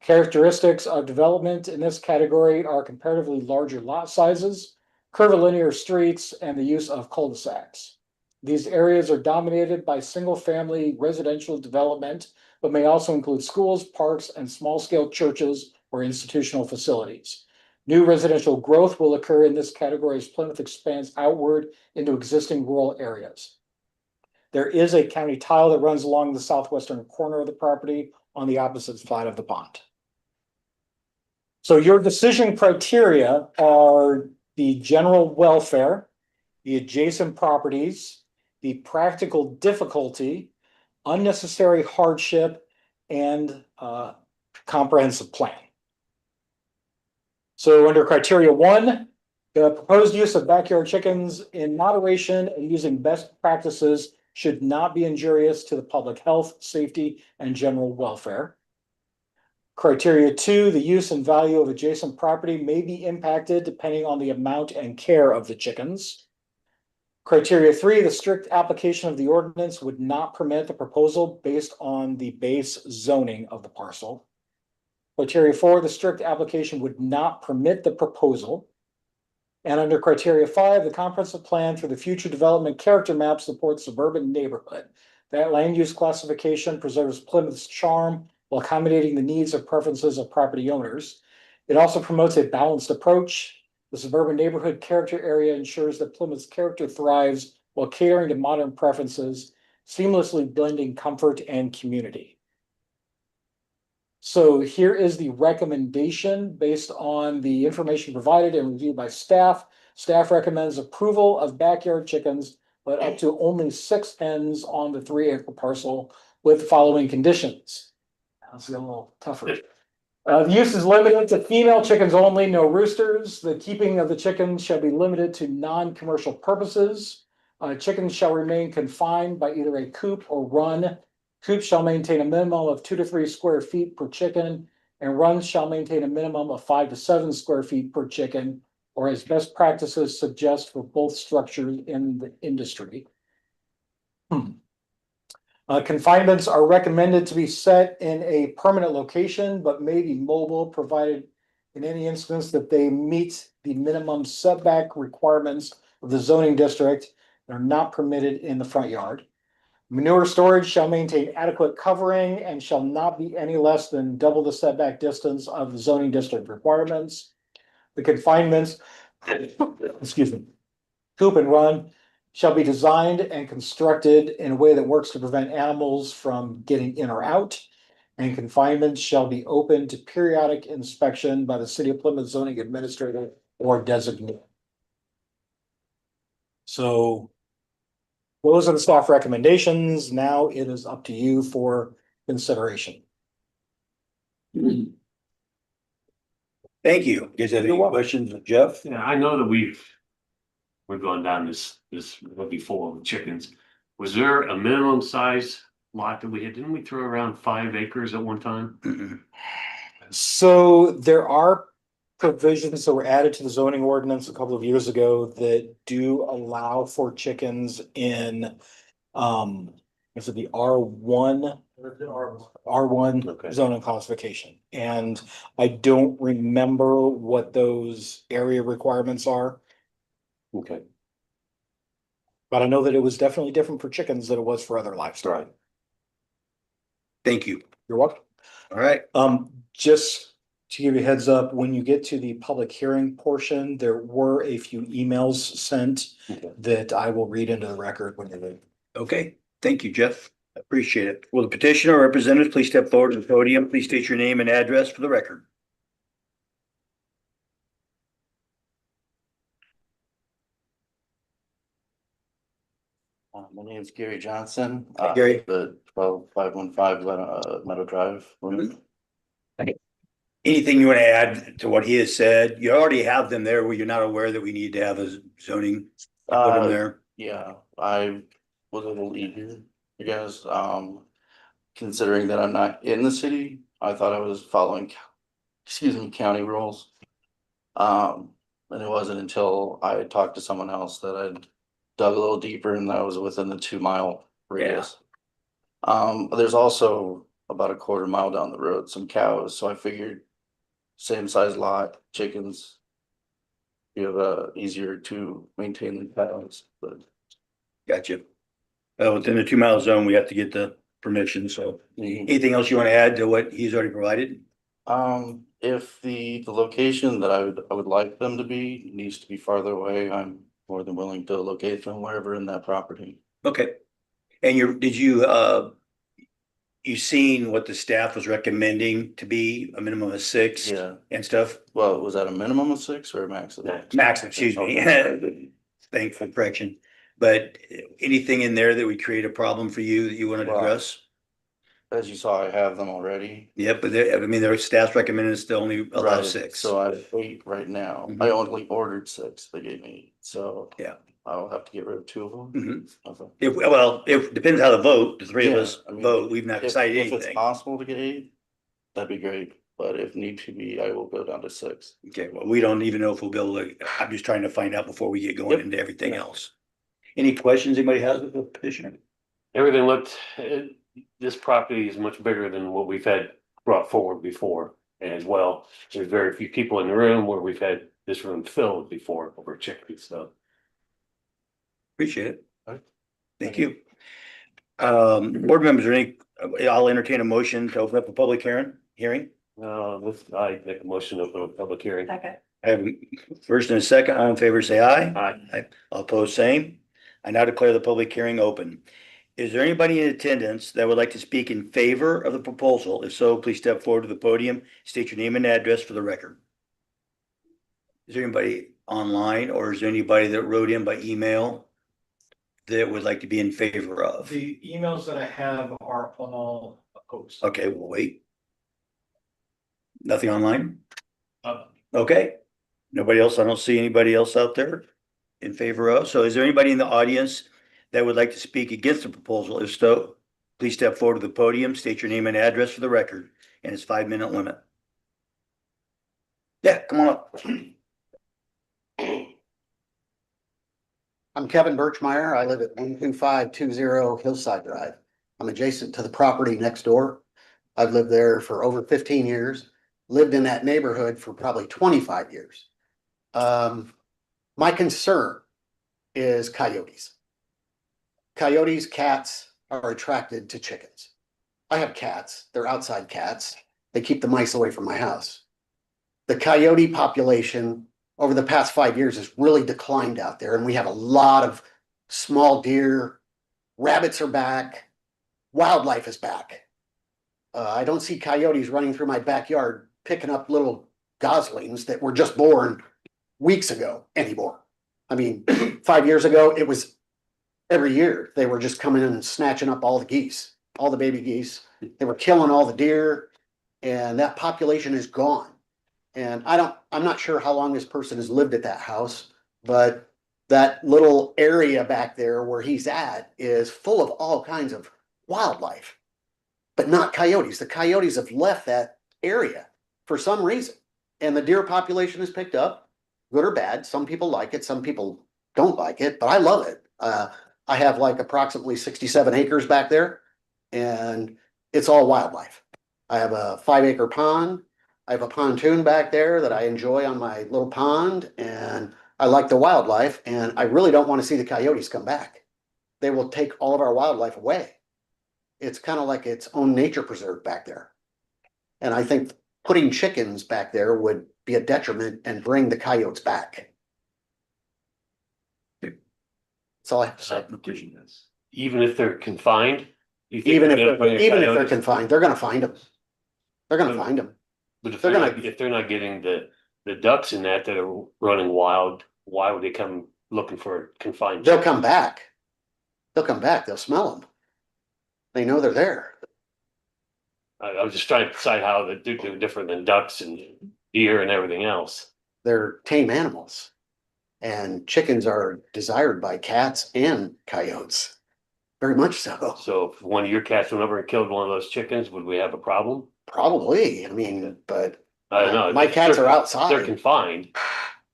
Characteristics of development in this category are comparatively larger lot sizes, curvilinear streets, and the use of cul-de-sacs. These areas are dominated by single-family residential development, but may also include schools, parks, and small-scale churches or institutional facilities. New residential growth will occur in this category as Plymouth expands outward into existing rural areas. There is a county tile that runs along the southwestern corner of the property on the opposite side of the pond. So your decision criteria are the general welfare, the adjacent properties, the practical difficulty, unnecessary hardship, and comprehensive plan. So under criteria 1, the proposed use of backyard chickens in moderation and using best practices should not be injurious to the public health, safety, and general welfare. Criteria 2, the use and value of adjacent property may be impacted depending on the amount and care of the chickens. Criteria 3, the strict application of the ordinance would not permit the proposal based on the base zoning of the parcel. Criteria 4, the strict application would not permit the proposal. And under criteria 5, the comprehensive plan for the future development character map supports suburban neighborhood. That land use classification preserves Plymouth's charm while accommodating the needs and preferences of property owners. It also promotes a balanced approach. The suburban neighborhood character area ensures that Plymouth's character thrives while catering to modern preferences, seamlessly blending comfort and community. So here is the recommendation based on the information provided and reviewed by staff. Staff recommends approval of backyard chickens, but up to only 6 hens on the 3-acre parcel with the following conditions. That's a little tougher. The use is limited to female chickens only, no roosters. The keeping of the chickens shall be limited to non-commercial purposes. Chickens shall remain confined by either a coop or run. Coops shall maintain a minimum of 2 to 3 square feet per chicken, and runs shall maintain a minimum of 5 to 7 square feet per chicken, or as best practices suggest for both structures in the industry. Confinements are recommended to be set in a permanent location, but may be mobile, provided in any instance that they meet the minimum setback requirements of the zoning district and are not permitted in the front yard. Manure storage shall maintain adequate covering and shall not be any less than double the setback distance of the zoning district requirements. The confinements, excuse me, coop and run shall be designed and constructed in a way that works to prevent animals from getting in or out. And confinements shall be open to periodic inspection by the City of Plymouth zoning administrator or designate. So those are the staff recommendations. Now it is up to you for consideration. Thank you. You guys have any You're welcome. questions of Jeff? Yeah, I know that we've gone down this road before with chickens. Was there a minimum size lot that we had? Didn't we throw around 5 acres at one time? Mm-mm. So there are provisions that were added to the zoning ordinance a couple of years ago that do allow for chickens in is it the R1? R1 Okay. zoning classification. And I don't remember what those area requirements are, Okay. but I know that it was definitely different for chickens than it was for other livestock. Right. Thank you. You're welcome. All right. Just to give you a heads up, when you get to the public hearing portion, there were a few emails sent Okay. that I will read into the record when you're ready. Okay. Thank you, Jeff. I appreciate it. Will the petitioner or representative please step forward to the podium? Please state your name and address for the record. My name is Gary Johnson. Hi, Gary. The 12515 Meadow Drive. Anything you want to add to what he has said? You already have them there where you're not aware that we need to have a zoning. Put them there. Yeah, I was a little eager, I guess, considering that I'm not in the city. I thought I was following, county rules. And it wasn't until I talked to someone else that I dug a little deeper and I was within the 2 mile radius. There's also about a quarter mile down the road, some cows, so I figured same size lot, chickens. You have easier to maintain the cows, but Gotcha. Within the 2 mile zone, we have to get the permission, so Mhm. anything else you want to add to what he's already provided? If the location that I would like them to be needs to be farther away, I'm more than willing to locate them wherever in that property. Okay. And you seen what the staff was recommending to be a minimum of 6 Yeah, and stuff? well, was that a minimum of 6 or a max of? Max, excuse me. Thankful correction. But anything in there that would create a problem for you that you wanted to Well, address? As you saw, I have them already. Yep, but their staff's recommended us to only allow Right, 6. So I have 8 right now. Mhm. I only ordered 6. They gave me 8, so. Yeah. I'll have to get rid of 2 of them. Mhm. Okay. If depends how the vote, the 3 of Yeah, us I mean, vote, we've not decided If it's anything. possible to get 8, that'd be great, but if need to be, I will go down to 6. Okay, well, we don't even know if we'll be able to, I'm just trying to find out before we get going Yep. into everything else. Any questions anybody has with the petitioner? Everything looked, this property is much bigger than what we've had brought forward before as well. There's very few people in the room where we've had this room filled before over chickens, so. Appreciate it. Alright. Thank you. Board members, I'll entertain a motion to open up a public hearing. I make a motion to open a public hearing. Okay. I have a first and a second, all in favor, say aye. Aye. All opposed, same. I now declare the public hearing open. Is there anybody in attendance that would like to speak in favor of the proposal? If so, please step forward to the podium, state your name and address for the record. Is there anybody online or is there anybody that wrote in by email that would like to be in favor of? The emails that I have are all opposed. Okay, we'll wait. Nothing online? Uh, Okay. Nobody else? I don't see anybody else out there in favor of. So is there anybody in the audience that would like to speak against the proposal? If so, please step forward to the podium, state your name and address for the record, and it's 5-minute limit. Yeah, come on up. I'm Kevin Birchmeyer. I live at 12520 Hillside Drive. I'm adjacent to the property next door. I've lived there for over 15 years, lived in that neighborhood for probably 25 years. My concern is coyotes. Coyotes, cats are attracted to chickens. I have cats. They're outside cats. They keep the mice away from my house. The coyote population over the past 5 years has really declined out there, and we have a lot of small deer. Rabbits are back. Wildlife is back. I don't see coyotes running through my backyard picking up little goslings that were just born weeks ago anymore. I mean, 5 years ago, it was every year they were just coming in and snatching up all the geese, all the baby geese. They were killing all the deer, and that population is gone. And I'm not sure how long this person has lived at that house, but that little area back there where he's at is full of all kinds of wildlife, but not coyotes. The coyotes have left that area for some reason. And the deer population has picked up, good or bad. Some people like it, some people don't like it, but I love it. I have like approximately 67 acres back there, and it's all wildlife. I have a 5-acre pond. I have a pontoon back there that I enjoy on my little pond, and I like the wildlife, and I really don't want to see the coyotes come back. They will take all of our wildlife away. It's kind of like its own nature preserve back there. And I think putting chickens back there would be a detriment and bring the coyotes back. That's all I have to say. Even if they're confined? You think Even if they're gonna bring they're coyotes? confined, they're gonna find them. They're gonna find them. But if they're they're not getting the ducks in that are running wild, why would they come looking for confined? They'll come back. They'll come back. They'll smell them. They know they're there. I was just trying to decide how they're different than ducks and deer and everything else. They're tame animals. And chickens are desired by cats and coyotes. Very much so. So if one of your cats went over and killed one of those chickens, would we have a problem? Probably. I mean, but I don't know. my cats are They're outside. confined.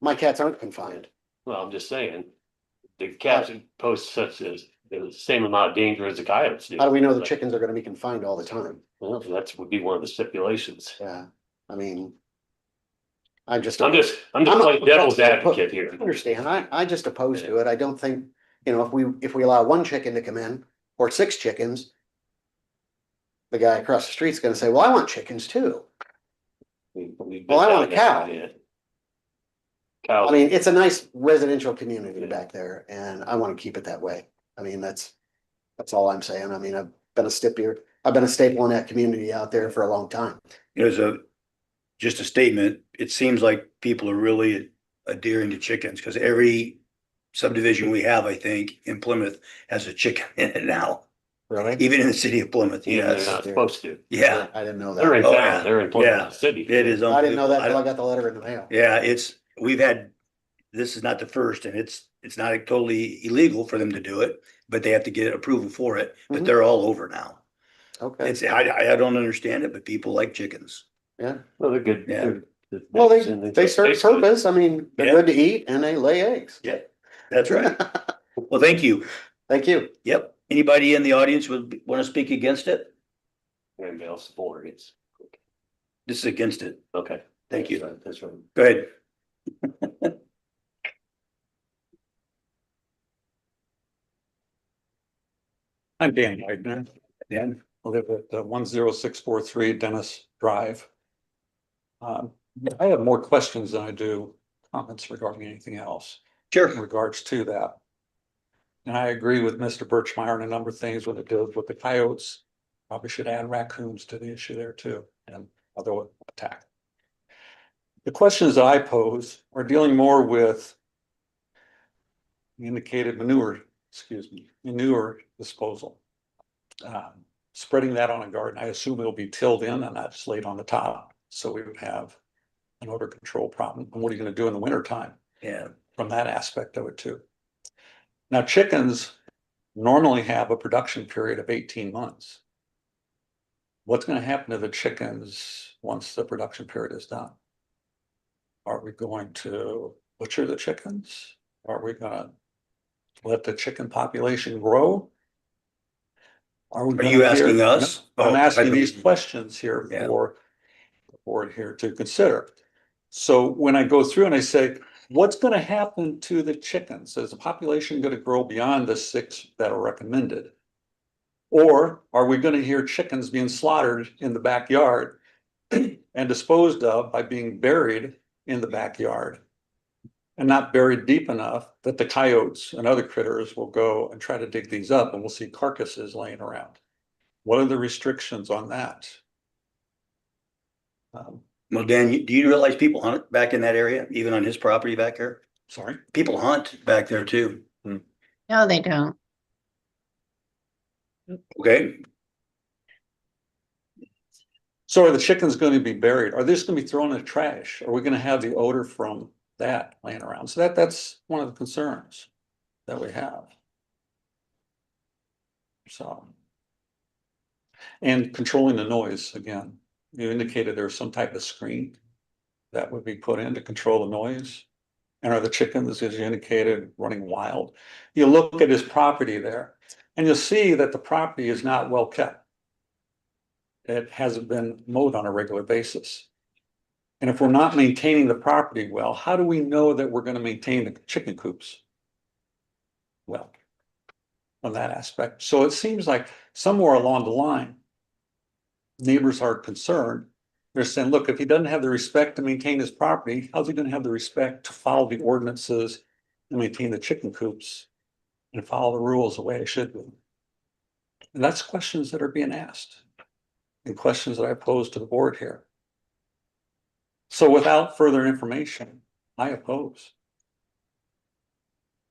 My cats aren't confined. Well, I'm just saying, the cats that post such as the same amount of danger as the coyotes do. How do we know the chickens are gonna be confined all the time? Well, that's would be one of the stipulations. Yeah, I mean. I'm just. I'm just I'm playing devil's I advocate here. understand, I just opposed to it, I don't think, you know, if we allow one chicken to come in, or 6 chickens. The guy across the street's gonna say, well, I want chickens too. Well, I want a cow. Cows. I mean, it's a nice residential community back there, and I wanna keep it that way. I mean, that's all I'm saying. I mean, I've been a staple in that community out there for a long time. Just a statement, it seems like people are really adhering to chickens, because every subdivision we have, I think, in Plymouth has a chicken in it now, Really? even in the city of Plymouth, Yeah, they're yes. not supposed to. Yeah, I didn't know They're in that. Oh, town, yeah. they're in Yeah. Plymouth City. it is. I didn't know that till I unbelievable. got the letter in the mail. Yeah, this is not the first, and it's not totally illegal for them to do it, but they have to get approval for it, but Mhm. they're all over now. Okay, I don't understand it, but people like chickens. yeah. Well, they're good. Yeah. They're- Well, and they serve taste good. purpose. I mean, they're Yeah. good to eat and they lay eggs. Yeah, that's right. Well, thank you. Thank you. Yep. Anybody in the audience would want to speak against it? Anybody else for it? This is against it. Okay. Thank you. That's right. Go ahead. I'm Dan Wagner. Dan? I live at 10643 Dennis Drive. I have more questions than I do comments regarding anything else in Sure. regards to that. And I agree with Mr. Birchmeyer on a number of things when it deals with the coyotes. Probably should add raccoons to the issue there too, and other attack. The questions that I pose are dealing more with indicated manure disposal. Spreading that on a garden, I assume it'll be tilled in and not just laid on the top, so we would have an odor control problem. And what are you gonna do in the winter time? Yeah. From that aspect of it too. Now, chickens normally have a production period of 18 months. What's gonna happen to the chickens once the production period is done? Are we going to butcher the chickens? Are we gonna let the chicken population grow? Are we Are gonna you asking hear- us? No, I'm Oh, asking I these thought- questions here Yeah. for the board here to consider. So when I go through and I say, what's gonna happen to the chickens? Is the population gonna grow beyond the 6 that are recommended? Or are we gonna hear chickens being slaughtered in the backyard and disposed of by being buried in the backyard? And not buried deep enough that the coyotes and other critters will go and try to dig these up, and we'll see carcasses laying around. What are the restrictions on that? Well, Dan, do you realize people hunt back in that area, even on his property back there? Sorry? People hunt back there too. No, they don't. Okay, So are the chickens going to be buried? Are they just going to be thrown in the trash? Are we going to have the odor from that laying around? So that's one of the concerns that we have. So. And controlling the noise, again, you indicated there's some type of screen that would be put in to control the noise. And are the chickens, as you indicated, running wild? You look at his property there and you'll see that the property is not well kept. It hasn't been mowed on a regular basis. And if we're not maintaining the property well, how do we know that we're going to maintain the chicken coops well on that aspect? So it seems like somewhere along the line, neighbors are concerned. They're saying, look, if he doesn't have the respect to maintain his property, how's he going to have the respect to follow the ordinances and maintain the chicken coops and follow the rules the way it should be? And that's questions that are being asked and questions that I pose to the board here. So without further information, I oppose.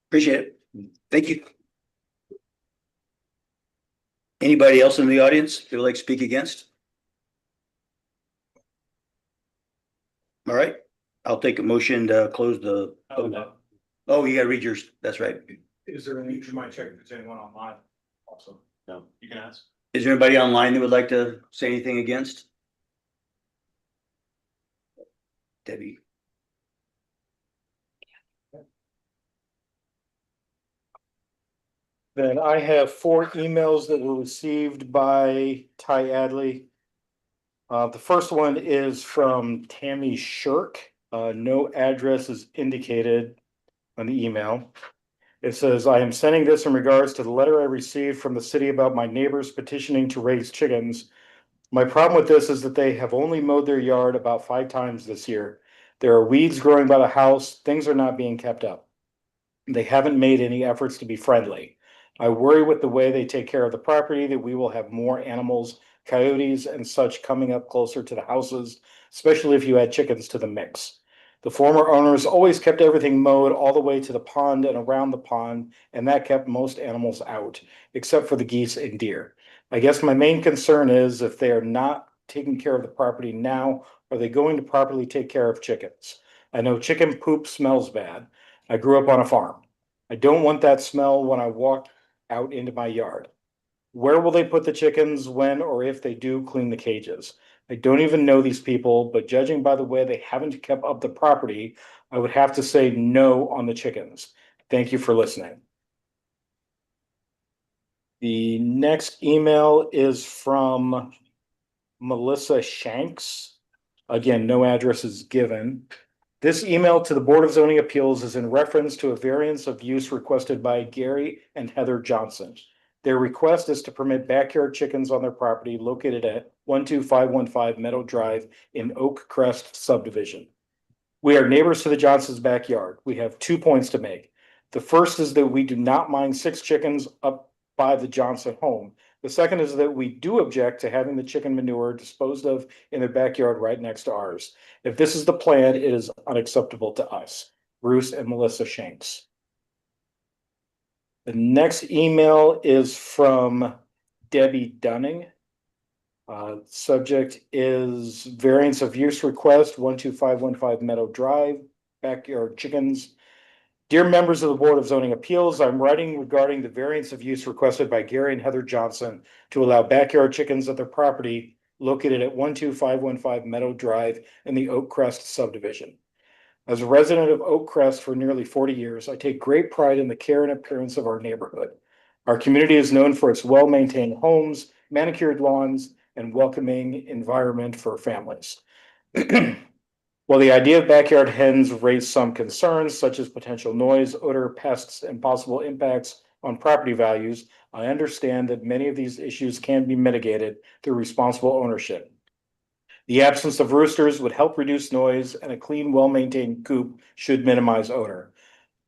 appreciate it. Thank you. Anybody else in the audience who would like to speak against? All right, I'll take a motion to close the. Oh, you gotta read yours. That's right. Is there any, you might check if there's anyone online also. No. You can ask. Is there anybody online that would like to say anything against? Debbie. Then I have 4 emails that were received by Ty Adley. The first one is from Tammy Shirk. No address is indicated on the email. It says, I am sending this in regards to the letter I received from the city about my neighbors petitioning to raise chickens. My problem with this is that they have only mowed their yard about 5 times this year. There are weeds growing by the house. Things are not being kept up. They haven't made any efforts to be friendly. I worry with the way they take care of the property that we will have more animals, coyotes and such coming up closer to the houses, especially if you add chickens to the mix. The former owners always kept everything mowed all the way to the pond and around the pond, and that kept most animals out, except for the geese and deer. I guess my main concern is if they are not taking care of the property now, are they going to properly take care of chickens? I know chicken poop smells bad. I grew up on a farm. I don't want that smell when I walk out into my yard. Where will they put the chickens when or if they do clean the cages? I don't even know these people, but judging by the way they haven't kept up the property, I would have to say no on the chickens. Thank you for listening. The next email is from Melissa Shanks. Again, no address is given. This email to the Board of Zoning Appeals is in reference to a variance of use requested by Gary and Heather Johnson. Their request is to permit backyard chickens on their property located at 12515 Meadow Drive in Oak Crest subdivision. We are neighbors to the Johnsons' backyard. We have 2 points to make. The first is that we do not mind 6 chickens up by the Johnson home. The second is that we do object to having the chicken manure disposed of in their backyard right next to ours. If this is the plan, it is unacceptable to us. Bruce and Melissa Shanks. The next email is from Debbie Dunning. Subject is variance of use request 12515 Meadow Drive, backyard chickens. Dear members of the Board of Zoning Appeals, I'm writing regarding the variance of use requested by Gary and Heather Johnson to allow backyard chickens at their property located at 12515 Meadow Drive in the Oak Crest subdivision. As a resident of Oak Crest for nearly 40 years, I take great pride in the care and appearance of our neighborhood. Our community is known for its well-maintained homes, manicured lawns, and welcoming environment for families. While the idea of backyard hens raised some concerns, such as potential noise, odor, pests, and possible impacts on property values, I understand that many of these issues can be mitigated through responsible ownership. The absence of roosters would help reduce noise, and a clean, well-maintained coop should minimize odor.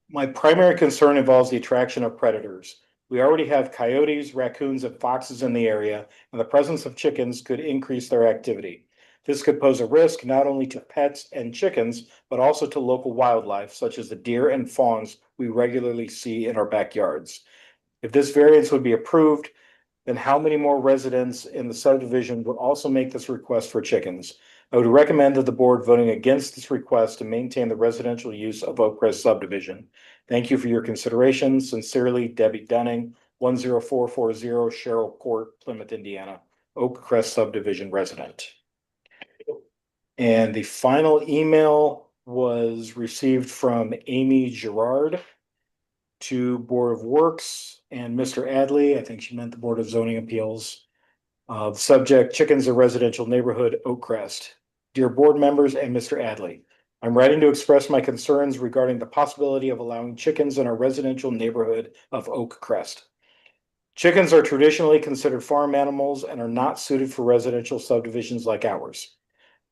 My primary concern involves the attraction of predators. We already have coyotes, raccoons, and foxes in the area, and the presence of chickens could increase their activity. This could pose a risk not only to pets and chickens, but also to local wildlife, such as the deer and fawns we regularly see in our backyards. If this variance would be approved, then how many more residents in the subdivision would also make this request for chickens? I would recommend that the board voting against this request to maintain the residential use of Oak Crest subdivision. Thank you for your consideration. Sincerely, Debbie Dunning, 10440 Sherrill Court, Plymouth, Indiana, Oak Crest subdivision resident. And the final email was received from Amy Gerard to Board of Works and Mr. Adley. I think she meant the Board of Zoning Appeals. The subject, chickens in residential neighborhood, Oak Crest. Dear board members and Mr. Adley, I'm writing to express my concerns regarding the possibility of allowing chickens in our residential neighborhood of Oak Crest. Chickens are traditionally considered farm animals and are not suited for residential subdivisions like ours.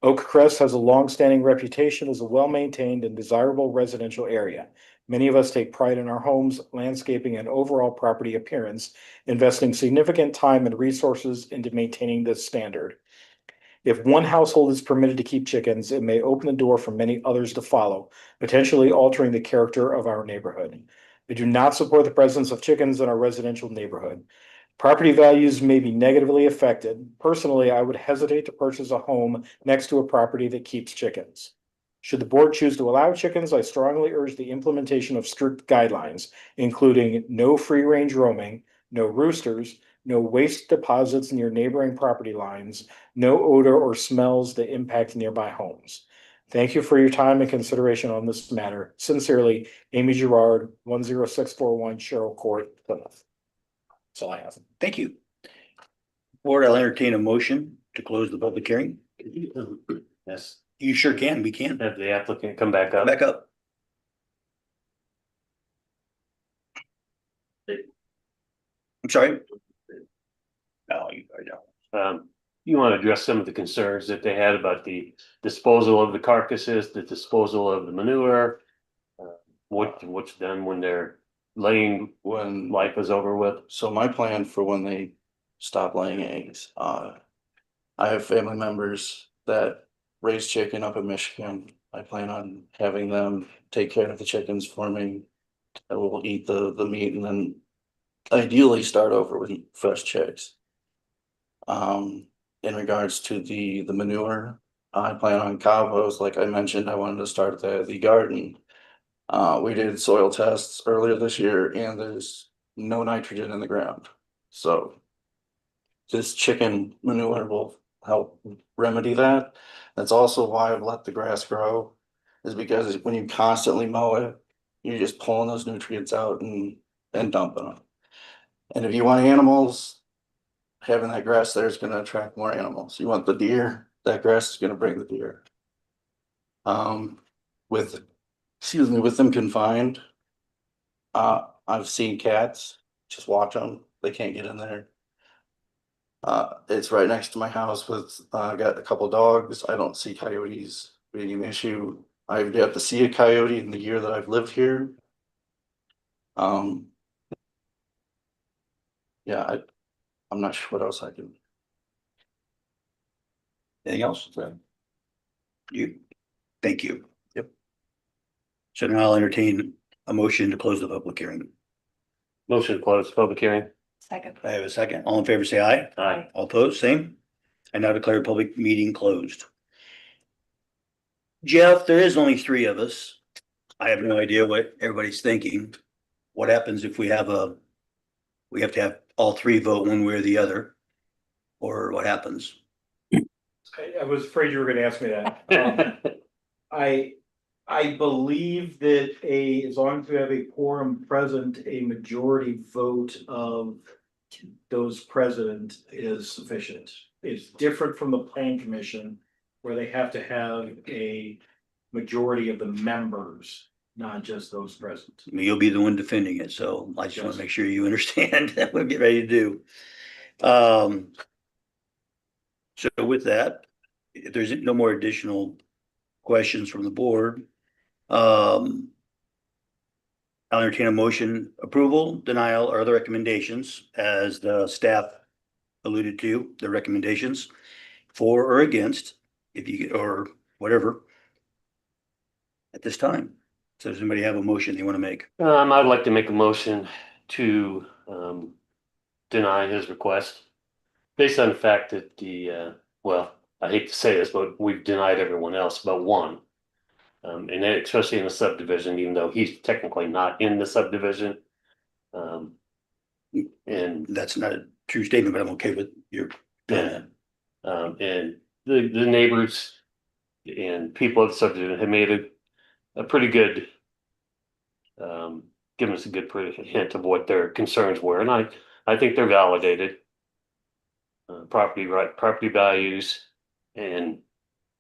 Oak Crest has a long-standing reputation as a well-maintained and desirable residential area. Many of us take pride in our homes, landscaping, and overall property appearance, investing significant time and resources into maintaining this standard. If one household is permitted to keep chickens, it may open the door for many others to follow, potentially altering the character of our neighborhood. I do not support the presence of chickens in our residential neighborhood. Property values may be negatively affected. Personally, I would hesitate to purchase a home next to a property that keeps chickens. Should the board choose to allow chickens, I strongly urge the implementation of strict guidelines, including no free-range roaming, no roosters, no waste deposits near neighboring property lines, no odor or smells that impact nearby homes. Thank you for your time and consideration on this matter. Sincerely, Amy Gerard, 10641 Sherrill Court, Plymouth. That's all I have. Thank you. Board, I'll entertain a motion to close the public hearing. Yes, You sure can, we can. have the applicant come back up. Back up. I'm sorry. No, you, I don't. You want to address some of the concerns that they had about the disposal of the carcasses, the disposal of the manure? What's done when they're laying, When life is over with? So my plan for when they stop laying eggs, I have family members that raise chicken up in Michigan. I plan on having them take care of the chickens for me. I will eat the meat and then ideally start over with fresh chicks. In regards to the manure, I plan on compost, like I mentioned, I wanted to start the garden. We did soil tests earlier this year and there's no nitrogen in the ground, so. This chicken manure will help remedy that. That's also why I've let the grass grow, is because when you constantly mow it, you're just pulling those nutrients out and dumping them. And if you want animals, having that grass there is gonna attract more animals. You want the deer, that grass is gonna bring the deer. With, excuse me, with them confined, I've seen cats, just watch them, they can't get in there. It's right next to my house with, I got a couple dogs. I don't see coyotes being an issue. I've yet to see a coyote in the year that I've lived here. Yeah, I'm not sure what else I can. Anything else? You, thank you. Yep. So now I'll entertain a motion to close the public hearing. Motion to close public hearing. Second. I have a second. All in favor, say aye. Aye. All opposed, same. I now declare public meeting closed. Jeff, there is only three of us. I have no idea what everybody's thinking. What happens if we have to have all three vote one way or the other? Or what happens? I was afraid you were gonna ask me that. I believe that as long as we have a quorum present, a majority vote of those present is sufficient. It's different from the plan commission where they have to have a majority of the members, not just those present. I mean, you'll be the one defending it, so I just want to make sure you understand what we'll get ready to do. So with that, if there's no more additional questions from the board, I'll entertain a motion, approval, denial, or other recommendations as the staff alluded to, the recommendations for or against, if you, or whatever, at this time. So does anybody have a motion they want to make? I'd like to make a motion to deny his request. Based on the fact that well, I hate to say this, but we've denied everyone else but one. And then especially in the subdivision, even though he's technically not in the subdivision. And That's not a true statement, but I'm okay with your comment. and the neighbors and people of the subdivision have made a pretty good given us a good hint of what their concerns were, and I think they're validated. Property values, and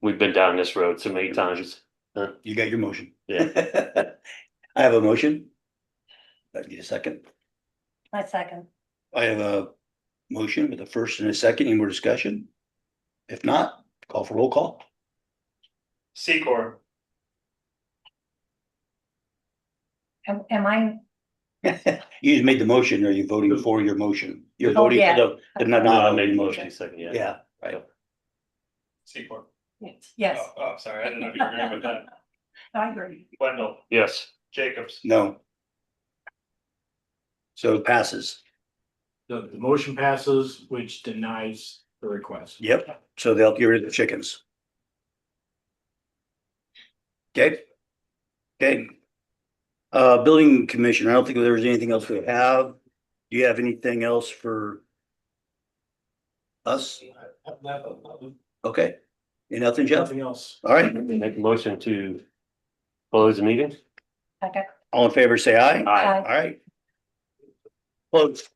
we've been down this road so many times. You got your motion. Yeah. I have a motion. I need a second. My second. I have a motion with a first and a second. Any more discussion? If not, call for roll call. Secor. Am I? You just made the motion, or are you voting for your motion? You're Oh, voting yeah. for the not I made voting the motion. motion second, yeah. Yeah, right. Secor. Yes, Oh, sorry, I didn't know if you were agreeing with that. I agree. Wendell, Yes. Jacobs. No. So it passes. The motion passes, which denies the request. Yep. So they'll get rid of the chickens. Okay. Okay. Building commission, I don't think there was anything else we have. Do you have anything else for us? Okay. Nothing, Jeff? Nothing else. All right. Make a motion to close the meeting. Okay. All in favor, say aye. Aye. All right. Close.